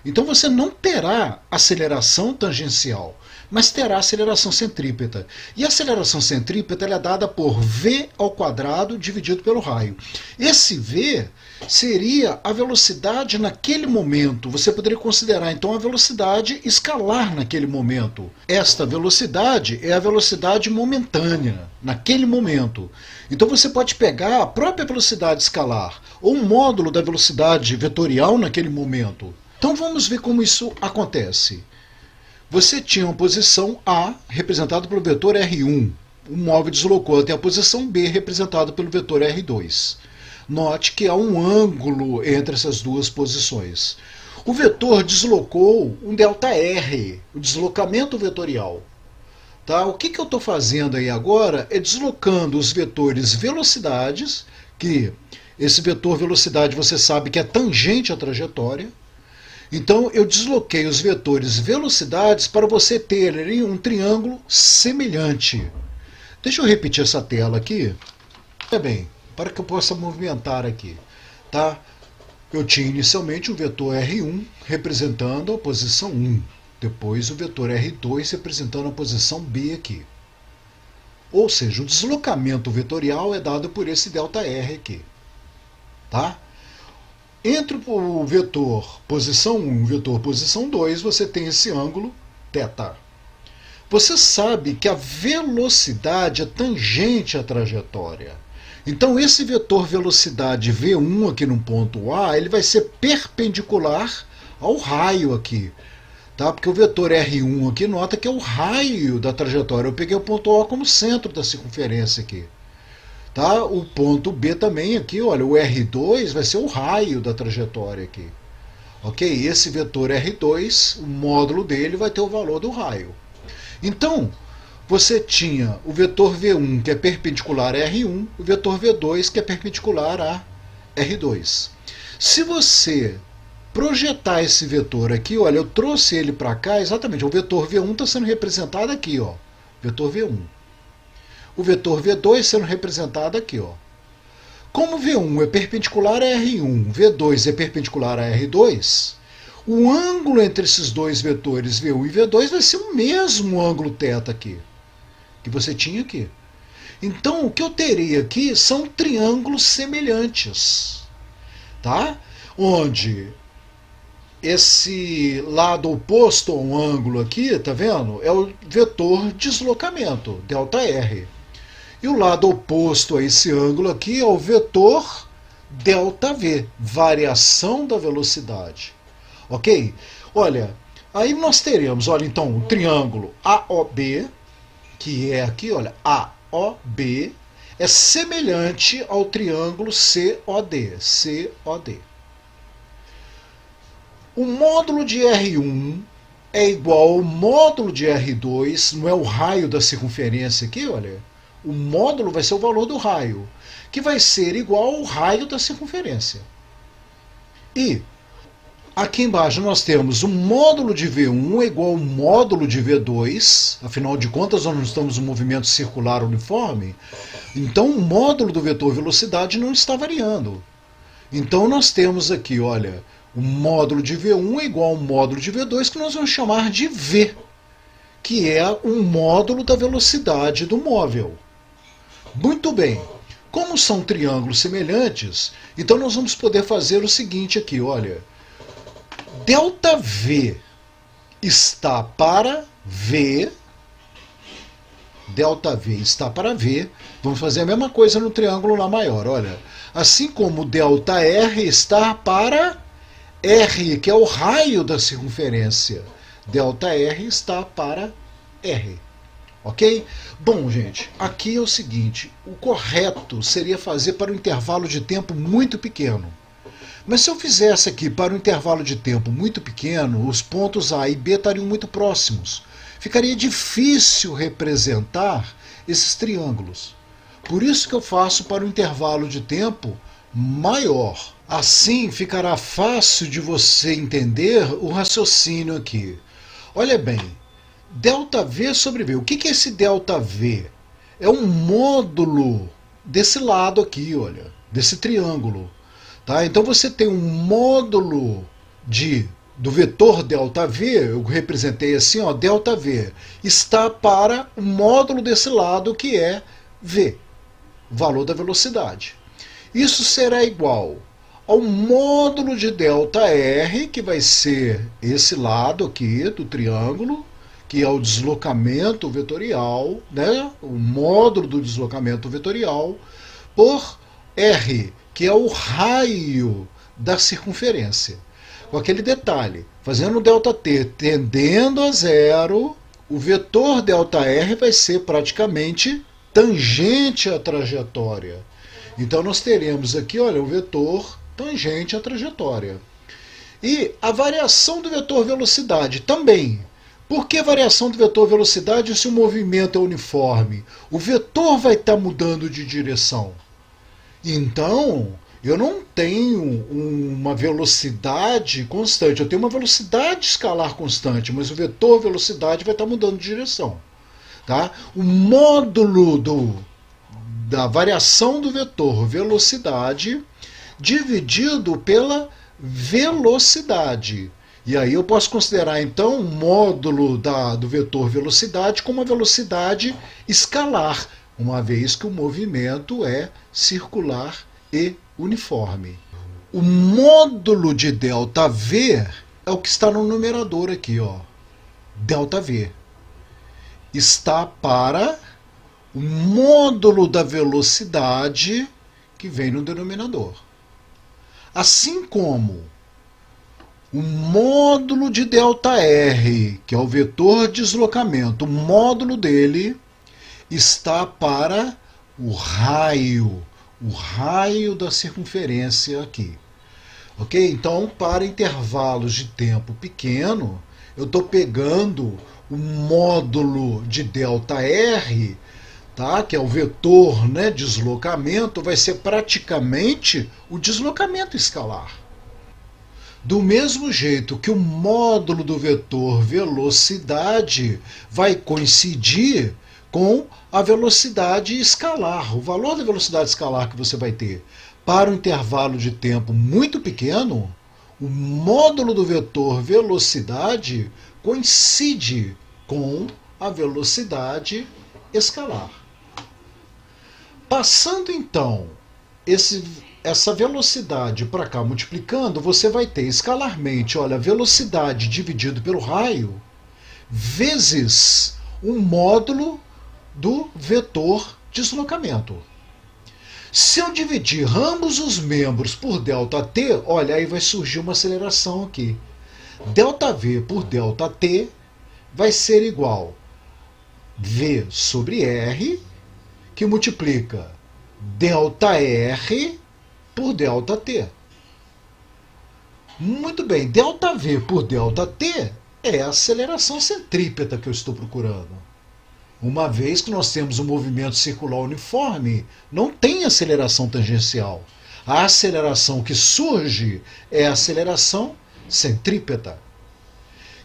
Então você não terá aceleração tangencial, mas terá aceleração centrípeta. E a aceleração centrípeta é dada por v ao quadrado dividido pelo raio. Esse v seria a velocidade naquele momento. Você poderia considerar então a velocidade escalar naquele momento. Esta velocidade é a velocidade momentânea, naquele momento. Então você pode pegar a própria velocidade escalar, ou um módulo da velocidade vetorial naquele momento. Então vamos ver como isso acontece. Você tinha uma posição A, representada pelo vetor R1. O móvel deslocou até a posição B, representada pelo vetor R2. Note que há um ângulo entre essas duas posições. O vetor deslocou um ΔR, o deslocamento vetorial. Tá? O que eu estou fazendo aí agora é deslocando os vetores velocidades, que esse vetor velocidade você sabe que é tangente à trajetória. Então eu desloquei os vetores velocidades para você ter ali um triângulo semelhante. Deixa eu repetir essa tela aqui. Tá bem, para que eu possa movimentar aqui. Tá? Eu tinha inicialmente o vetor R1 representando a posição 1. Depois o vetor R2 representando a posição B aqui. Ou seja, o deslocamento vetorial é dado por esse ΔR aqui. Tá? Entre o vetor posição 1 e o vetor posição 2, você tem esse ângulo θ. Você sabe que a velocidade é tangente à trajetória. Então esse vetor velocidade V1 aqui no ponto A, ele vai ser perpendicular ao raio aqui. Tá? Porque o vetor R1 aqui nota que é o raio da trajetória. Eu peguei o ponto A como centro da circunferência aqui. Tá? O ponto B também aqui, olha, o R2 vai ser o raio da trajetória aqui. Ok? Esse vetor R2, o módulo dele vai ter o valor do raio. Então, você tinha o vetor V1 que é perpendicular a R1, o vetor V2 que é perpendicular a R2. Se você projetar esse vetor aqui, olha, eu trouxe ele para cá, exatamente, o vetor V1 está sendo representado aqui, ó, vetor V1. O vetor V2 sendo representado aqui, ó. Como V1 é perpendicular a R1, V2 é perpendicular a R2, o ângulo entre esses dois vetores V1 e V2 vai ser o mesmo ângulo θ aqui, que você tinha aqui. Então, o que eu teria aqui são triângulos semelhantes, tá? Onde esse lado oposto a um ângulo aqui, tá vendo? É o vetor deslocamento, ΔR. E o lado oposto a esse ângulo aqui é o vetor ΔV, variação da velocidade. Ok? Olha, aí nós teremos, olha, então, o triângulo AOB, que é aqui, olha, AOB, é semelhante ao triângulo COD. COD. O módulo de R1 é igual ao módulo de R2, não é o raio da circunferência aqui, olha. O módulo vai ser o valor do raio, que vai ser igual ao raio da circunferência. E aqui embaixo nós temos o módulo de V1 é igual ao módulo de V2, afinal de contas nós não estamos em um movimento circular uniforme, então o módulo do vetor velocidade não está variando. Então nós temos aqui, olha, o módulo de V1 é igual ao módulo de V2, que nós vamos chamar de V, que é um módulo da velocidade do móvel. Muito bem, como são triângulos semelhantes, então nós vamos poder fazer o seguinte aqui, olha, ΔV está para V, ΔV está para V, vamos fazer a mesma coisa no triângulo lá maior, olha, assim como ΔR está para R, que é o raio da circunferência, ΔR está para R. Ok? Bom, gente, aqui é o seguinte, o correto seria fazer para um intervalo de tempo muito pequeno. Mas se eu fizesse aqui para um intervalo de tempo muito pequeno, os pontos A e B estariam muito próximos. Ficaria difícil representar esses triângulos. Por isso que eu faço para um intervalo de tempo maior. Assim ficará fácil de você entender o raciocínio aqui. Olha bem, ΔV sobre V. O que é esse ΔV? É um módulo desse lado aqui, olha, desse triângulo. Tá? Então você tem um módulo do vetor ΔV, eu representei assim, ó, ΔV, está para o módulo desse lado que é V, valor da velocidade. Isso será igual ao módulo de ΔR, que vai ser esse lado aqui do triângulo, que é o deslocamento vetorial, né? O módulo do deslocamento vetorial, por R, que é o raio da circunferência. Com aquele detalhe, fazendo o ΔT tendendo a zero, o vetor ΔR vai ser praticamente tangente à trajetória. Então nós teremos aqui, olha, o vetor tangente à trajetória. E a variação do vetor velocidade também. Por que variação do vetor velocidade se o movimento é uniforme? O vetor vai estar mudando de direção. Então, eu não tenho uma velocidade constante, eu tenho uma velocidade escalar constante, mas o vetor velocidade vai estar mudando de direção. Tá? O módulo da variação do vetor velocidade dividido pela velocidade. E aí eu posso considerar, então, o módulo do vetor velocidade como uma velocidade escalar, uma vez que o movimento é circular e uniforme. O módulo de ΔV é o que está no numerador aqui, ó. ΔV está para o módulo da velocidade que vem no denominador. Assim como o módulo de ΔR, que é o vetor de deslocamento, o módulo dele está para o raio da circunferência aqui. Ok? Então, para intervalos de tempo pequeno, eu estou pegando o módulo de ΔR, tá? Que é o vetor, né, deslocamento, vai ser praticamente o deslocamento escalar. Do mesmo jeito que o módulo do vetor velocidade vai coincidir com a velocidade escalar, o valor da velocidade escalar que você vai ter. Para um intervalo de tempo muito pequeno, o módulo do vetor velocidade coincide com a velocidade escalar. Passando então essa velocidade para cá multiplicando, você vai ter escalarmente, olha, velocidade dividido pelo raio vezes o módulo do vetor deslocamento. Se eu dividir ambos os membros por ΔT, olha, aí vai surgir uma aceleração aqui. ΔV por ΔT vai ser igual a V sobre R, que multiplica ΔR por ΔT. Muito bem, ΔV por ΔT é a aceleração centrípeta que eu estou procurando. Uma vez que nós temos um movimento circular uniforme, não tem aceleração tangencial. A aceleração que surge é a aceleração centrípeta,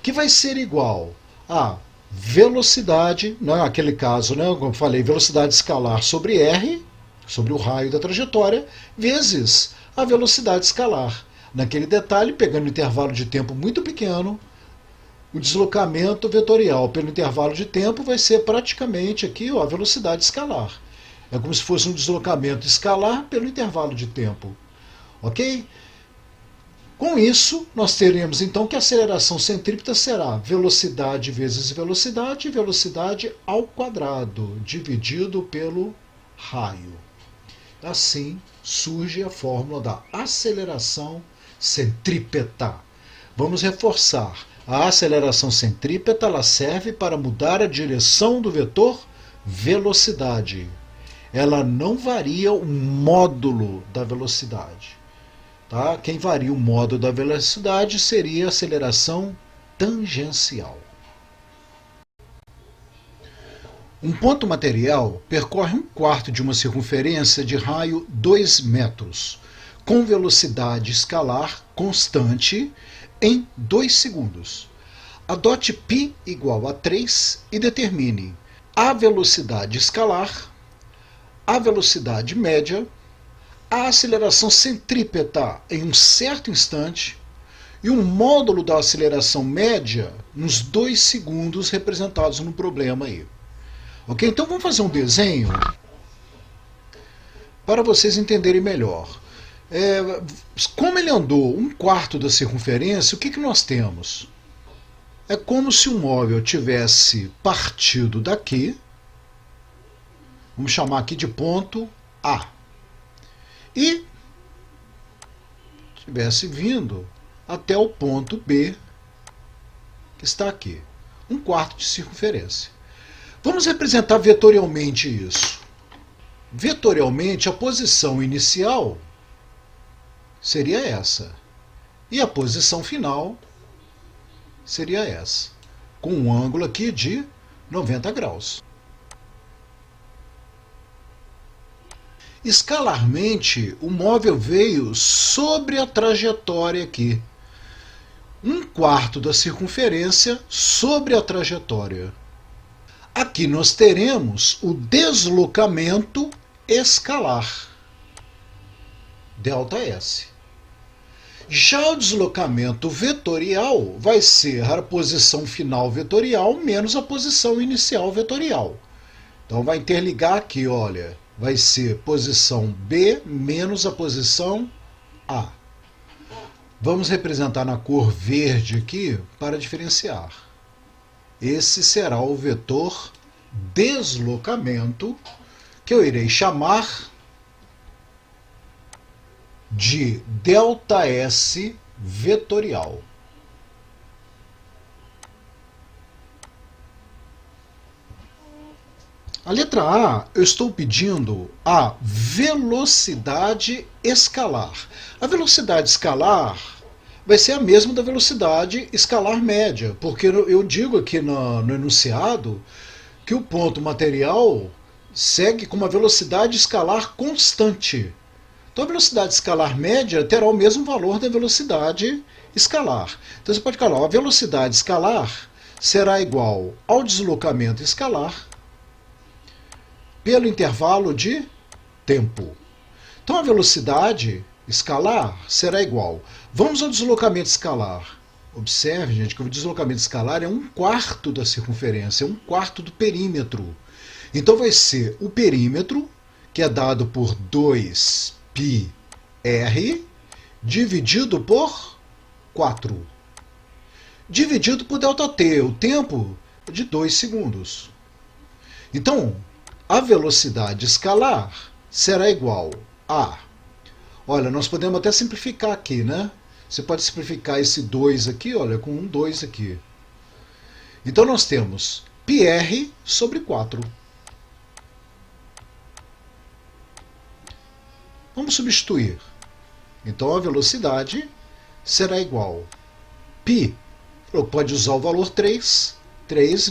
que vai ser igual a velocidade, naquele caso, né, como eu falei, velocidade escalar sobre R, sobre o raio da trajetória, vezes a velocidade escalar. Naquele detalhe, pegando um intervalo de tempo muito pequeno, o deslocamento vetorial pelo intervalo de tempo vai ser praticamente aqui, ó, a velocidade escalar. É como se fosse um deslocamento escalar pelo intervalo de tempo. Ok? Com isso, nós teremos então que a aceleração centrípeta será velocidade vezes velocidade, velocidade ao quadrado, dividido pelo raio. Assim surge a fórmula da aceleração centrípeta. Vamos reforçar. A aceleração centrípeta ela serve para mudar a direção do vetor velocidade. Ela não varia o módulo da velocidade. Tá? Quem varia o módulo da velocidade seria a aceleração tangencial. Um ponto material percorre 1/4 de uma circunferência de raio 2 metros, com velocidade escalar constante em 2 segundos. Adote π igual a 3 e determine a velocidade escalar, a velocidade média, a aceleração centrípeta em um certo instante e um módulo da aceleração média nos 2 segundos representados no problema aí. Ok? Então vamos fazer um desenho para vocês entenderem melhor. Como ele andou 1/4 da circunferência, o que nós temos? É como se o móvel tivesse partido daqui, vamos chamar aqui de ponto A, e tivesse vindo até o ponto B, que está aqui. 1/4 de circunferência. Vamos representar vetorialmente isso. Vetorialmente, a posição inicial seria essa. E a posição final seria essa. Com um ângulo aqui de 90 graus. Escalarmente, o móvel veio sobre a trajetória aqui. 1/4 da circunferência sobre a trajetória. Aqui nós teremos o deslocamento escalar, ΔS. Já o deslocamento vetorial vai ser a posição final vetorial menos a posição inicial vetorial. Então vai interligar aqui, olha, vai ser posição B menos a posição A. Vamos representar na cor verde aqui para diferenciar. Esse será o vetor deslocamento, que eu irei chamar de ΔS vetorial. A letra A, eu estou pedindo a velocidade escalar. A velocidade escalar vai ser a mesma da velocidade escalar média, porque eu digo aqui no enunciado que o ponto material segue com uma velocidade escalar constante. Então a velocidade escalar média terá o mesmo valor da velocidade escalar. Então você pode falar, a velocidade escalar será igual ao deslocamento escalar pelo intervalo de tempo. Então a velocidade escalar será igual. Vamos ao deslocamento escalar. Observe, gente, que o deslocamento escalar é 1/4 da circunferência, é 1/4 do perímetro. Então vai ser o perímetro, que é dado por 2πr, dividido por 4. Dividido por ΔT, o tempo é de 2 segundos. Então, a velocidade escalar será igual a... Olha, nós podemos até simplificar aqui, né? Você pode simplificar esse 2 aqui, olha, com um 2 aqui. Então nós temos πr sobre 4. Vamos substituir. Então a velocidade será igual π. Pode usar o valor 3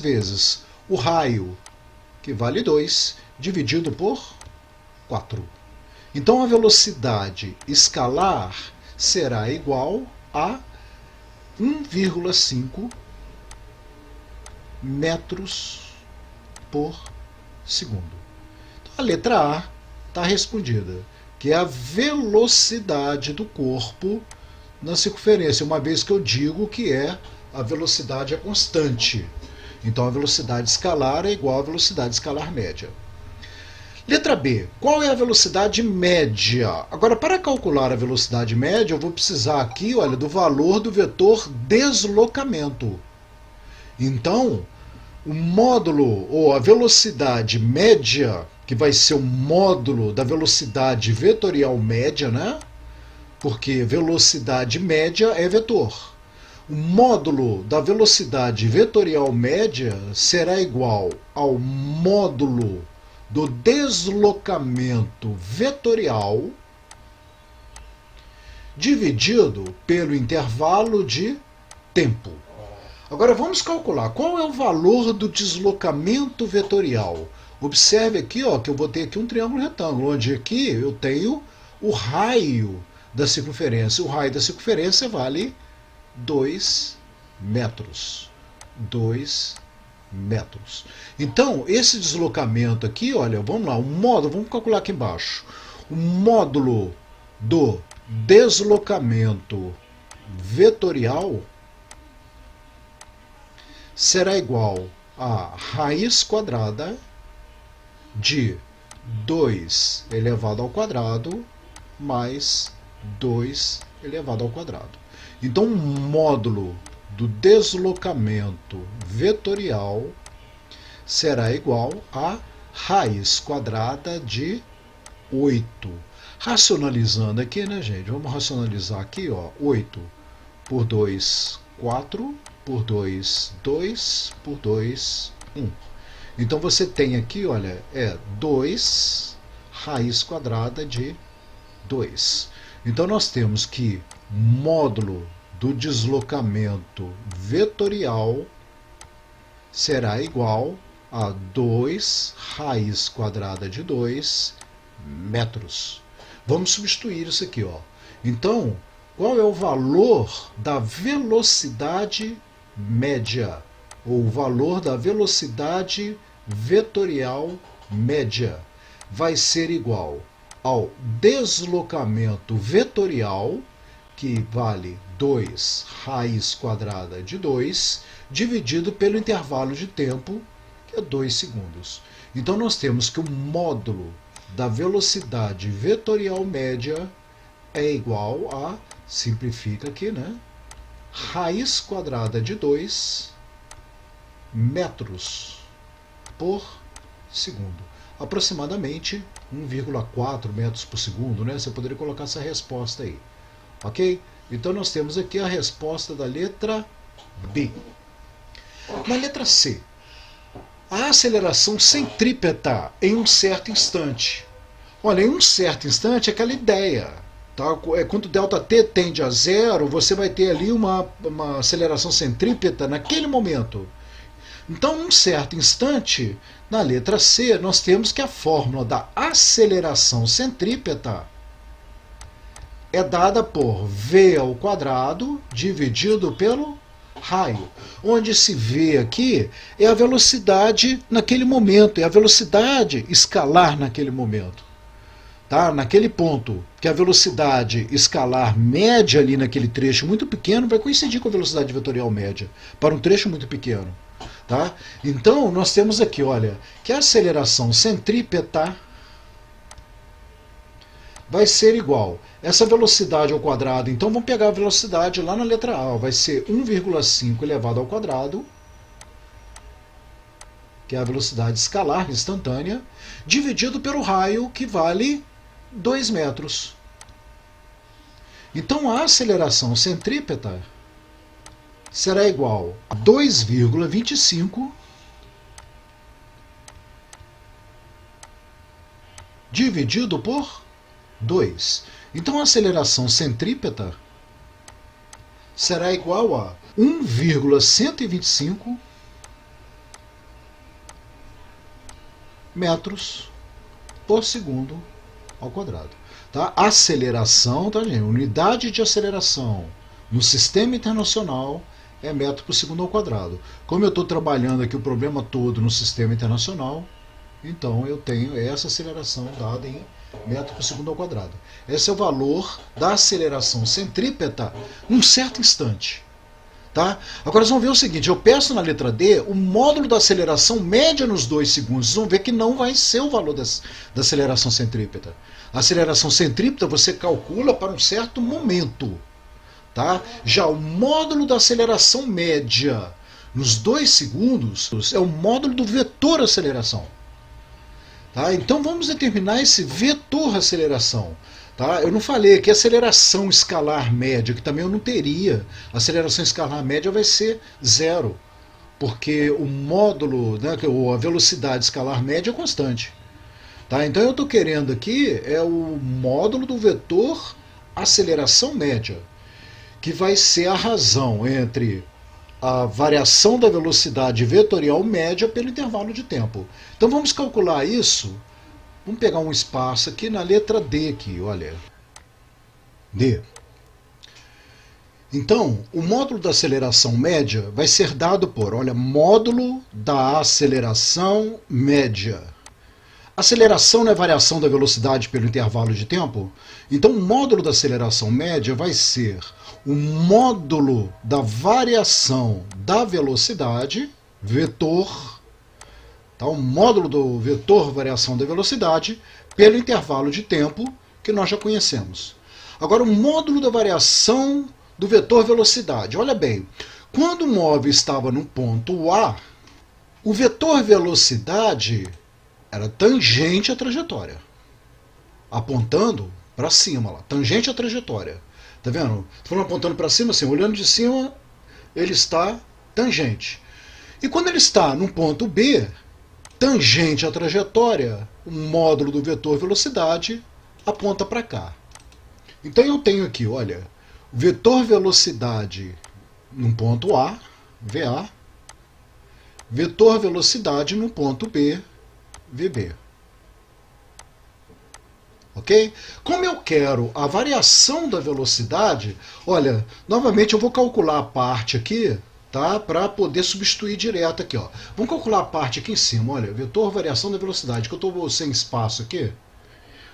vezes o raio, que vale 2, dividido por 4. Então a velocidade escalar será igual a 1,5 metros por segundo. Então, a letra A está respondida, que é a velocidade do corpo na circunferência, uma vez que eu digo que a velocidade é constante. Então a velocidade escalar é igual à velocidade escalar média. Letra B. Qual é a velocidade média? Agora, para calcular a velocidade média, eu vou precisar aqui, olha, do valor do vetor deslocamento. Então, o módulo, ou a velocidade média, que vai ser o módulo da velocidade vetorial média, né? Porque velocidade média é vetor. O módulo da velocidade vetorial média será igual ao módulo do deslocamento vetorial dividido pelo intervalo de tempo. Agora vamos calcular qual é o valor do deslocamento vetorial. Observe aqui, ó, que eu botei aqui um triângulo retângulo, onde aqui eu tenho o raio da circunferência. O raio da circunferência vale 2 metros. 2 metros. Então, esse deslocamento aqui, olha, vamos lá, vamos calcular aqui embaixo. O módulo do deslocamento vetorial será igual a raiz quadrada de 2 elevado ao quadrado mais 2 elevado ao quadrado. Então, o módulo do deslocamento vetorial será igual a raiz quadrada de 8. Racionalizando aqui, né, gente? Vamos racionalizar aqui, ó. 8 por 2, 4, por 2, 2, por 2, 1. Então você tem aqui, olha, 2 raiz quadrada de 2. Então nós temos que módulo do deslocamento vetorial será igual a 2 raiz quadrada de 2 metros. Vamos substituir isso aqui, ó. Então, qual é o valor da velocidade média? Ou o valor da velocidade vetorial média? Vai ser igual ao deslocamento vetorial, que vale 2 raiz quadrada de 2, dividido pelo intervalo de tempo, que é 2 segundos. Então nós temos que o módulo da velocidade vetorial média é igual a, simplifica aqui, né? Raiz quadrada de 2 metros por segundo. Aproximadamente 1,4 metros por segundo, né? Você poderia colocar essa resposta aí. Ok? Então nós temos aqui a resposta da letra B. Na letra C, a aceleração centrípeta em um certo instante. Olha, em um certo instante é aquela ideia. Tá? Quando ΔT tende a zero, você vai ter ali uma aceleração centrípeta naquele momento. Então, num certo instante, na letra C, nós temos que a fórmula da aceleração centrípeta é dada por v ao quadrado dividido pelo raio, onde se vê aqui é a velocidade naquele momento, é a velocidade escalar naquele momento. Tá? Naquele ponto que a velocidade escalar média ali naquele trecho muito pequeno vai coincidir com a velocidade vetorial média para um trecho muito pequeno. Tá? Então nós temos aqui, olha, que a aceleração centrípeta vai ser igual essa velocidade ao quadrado. Então vamos pegar a velocidade lá na letra A, vai ser 1,5 elevado ao quadrado, que é a velocidade escalar instantânea, dividido pelo raio, que vale 2 metros. Então a aceleração centrípeta será igual a 2,25 dividido por 2. Então a aceleração centrípeta será igual a 1,125 metros por segundo ao quadrado. Tá? Aceleração, tá, gente? Unidade de aceleração no sistema internacional é metro por segundo ao quadrado. Como eu estou trabalhando aqui o problema todo no sistema internacional, então eu tenho essa aceleração dada em metro por segundo ao quadrado. Esse é o valor da aceleração centrípeta num certo instante. Tá? Agora vocês vão ver o seguinte, eu peço na letra D o módulo da aceleração média nos 2 segundos. Vocês vão ver que não vai ser o valor da aceleração centrípeta. A aceleração centrípeta você calcula para um certo momento. Tá? Já o módulo da aceleração média nos 2 segundos é o módulo do vetor aceleração. Tá? Então vamos determinar esse vetor aceleração. Tá? Eu não falei aqui aceleração escalar média, que também eu não teria. A aceleração escalar média vai ser 0, porque o módulo, né, a velocidade escalar média é constante. Tá? Então eu estou querendo aqui é o módulo do vetor aceleração média, que vai ser a razão entre a variação da velocidade vetorial média pelo intervalo de tempo. Então vamos calcular isso. Vamos pegar um espaço aqui na letra D aqui, olha. D. Então, o módulo da aceleração média vai ser dado por, olha, módulo da aceleração média. Aceleração não é variação da velocidade pelo intervalo de tempo? Então, o módulo da aceleração média vai ser o módulo da variação da velocidade, vetor, tá? O módulo do vetor variação da velocidade pelo intervalo de tempo que nós já conhecemos. Agora, o módulo da variação do vetor velocidade. Olha bem, quando o móvel estava no ponto A, o vetor velocidade era tangente à trajetória, apontando para cima, lá, tangente à trajetória. Tá vendo? Estou falando apontando para cima, assim, olhando de cima, ele está tangente. E quando ele está no ponto B, tangente à trajetória, o módulo do vetor velocidade aponta para cá. Então eu tenho aqui, olha, vetor velocidade no ponto A, VA, vetor velocidade no ponto B, VB. Ok? Como eu quero a variação da velocidade, olha, novamente eu vou calcular a parte aqui, tá? Para poder substituir direto aqui, ó. Vamos calcular a parte aqui em cima, olha, vetor variação da velocidade, que eu estou sem espaço aqui.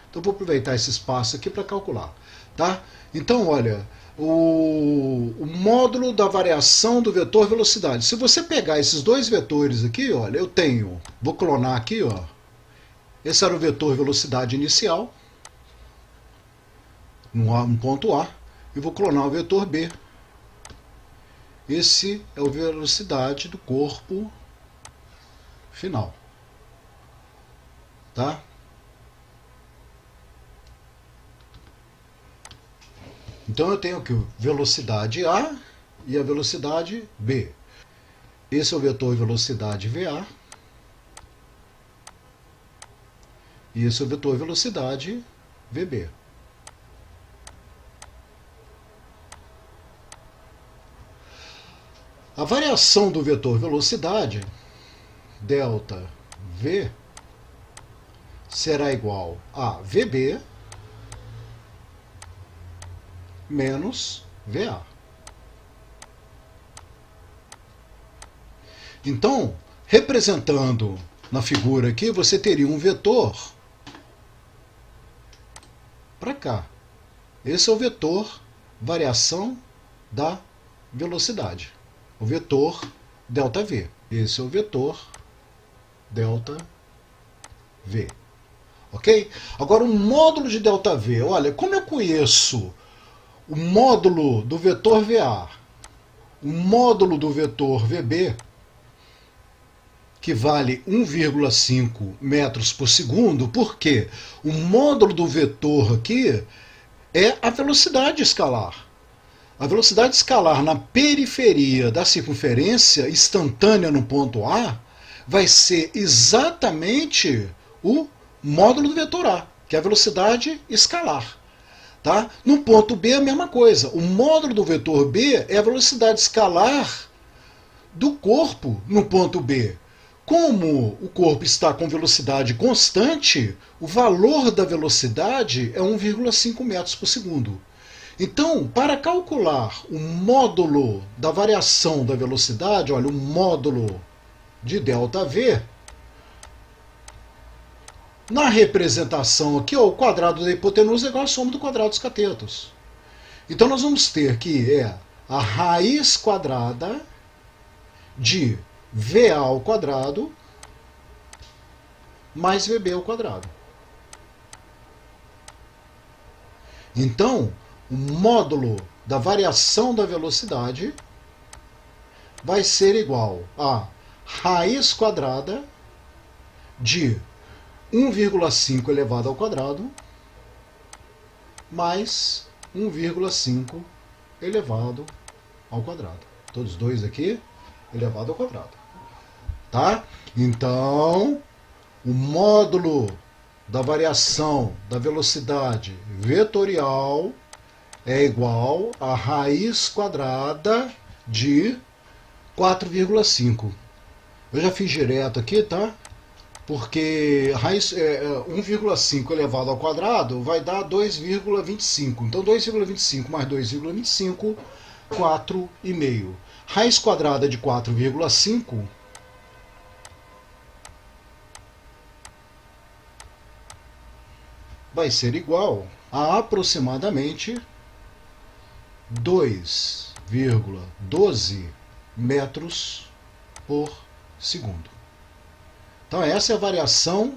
Então vou aproveitar esse espaço aqui para calcular, tá? Então, olha, o módulo da variação do vetor velocidade. Se você pegar esses dois vetores aqui, olha, eu tenho, vou clonar aqui, ó. Esse era o vetor velocidade inicial, no ponto A, e vou clonar o vetor B. Esse é a velocidade do corpo final. Tá? Então eu tenho aqui a velocidade A e a velocidade B. Esse é o vetor velocidade VA. E esse é o vetor velocidade VB. A variação do vetor velocidade delta V será igual a VB menos VA. Então, representando na figura aqui, você teria um vetor para cá. Esse é o vetor variação da velocidade, o vetor ΔV. Esse é o vetor ΔV. Ok? Agora, o módulo de ΔV. Olha, como eu conheço o módulo do vetor VA, o módulo do vetor VB, que vale 1,5 metros por segundo, porque o módulo do vetor aqui é a velocidade escalar. A velocidade escalar na periferia da circunferência instantânea no ponto A vai ser exatamente o módulo do vetor A, que é a velocidade escalar. Tá? No ponto B a mesma coisa. O módulo do vetor B é a velocidade escalar do corpo no ponto B. Como o corpo está com velocidade constante, o valor da velocidade é 1,5 metros por segundo. Então, para calcular o módulo da variação da velocidade, olha, o módulo de ΔV, na representação aqui, ó, o quadrado da hipotenusa é igual à soma do quadrado dos catetos. Então nós vamos ter que a raiz quadrada de VA ao quadrado mais VB ao quadrado. Então, o módulo da variação da velocidade vai ser igual a raiz quadrada de 1,5 elevado ao quadrado mais 1,5 elevado ao quadrado. Todos dois aqui elevado ao quadrado. Tá? Então, o módulo da variação da velocidade vetorial é igual a raiz quadrada de 4,5. Eu já fiz direto aqui, tá? Porque 1,5 elevado ao quadrado vai dar 2,25. Então 2,25 mais 2,25, 4,5. Raiz quadrada de 4,5 vai ser igual a aproximadamente 2,12 metros por segundo. Então essa é a variação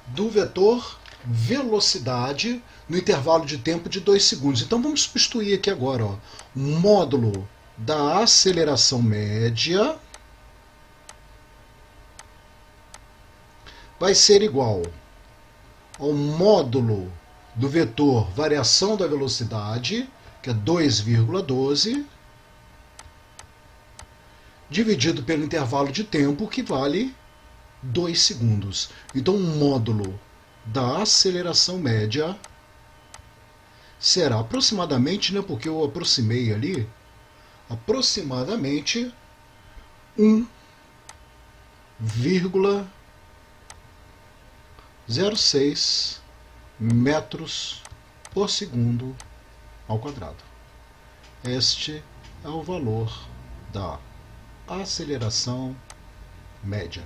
do vetor velocidade no intervalo de tempo de 2 segundos. Então vamos substituir aqui agora, ó, o módulo da aceleração média vai ser igual ao módulo do vetor variação da velocidade, que é 2,12, dividido pelo intervalo de tempo, que vale 2 segundos. Então o módulo da aceleração média será aproximadamente, né, porque eu aproximei ali, aproximadamente 1,06 metros por segundo ao quadrado. Este é o valor da aceleração média.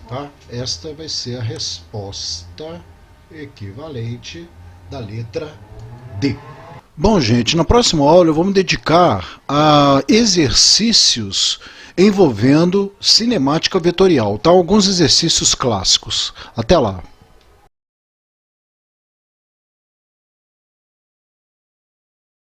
Tá? Esta vai ser a resposta equivalente da letra D. Bom, gente, na próxima aula eu vou me dedicar a exercícios envolvendo cinemática vetorial, tá? Alguns exercícios clássicos. Até lá!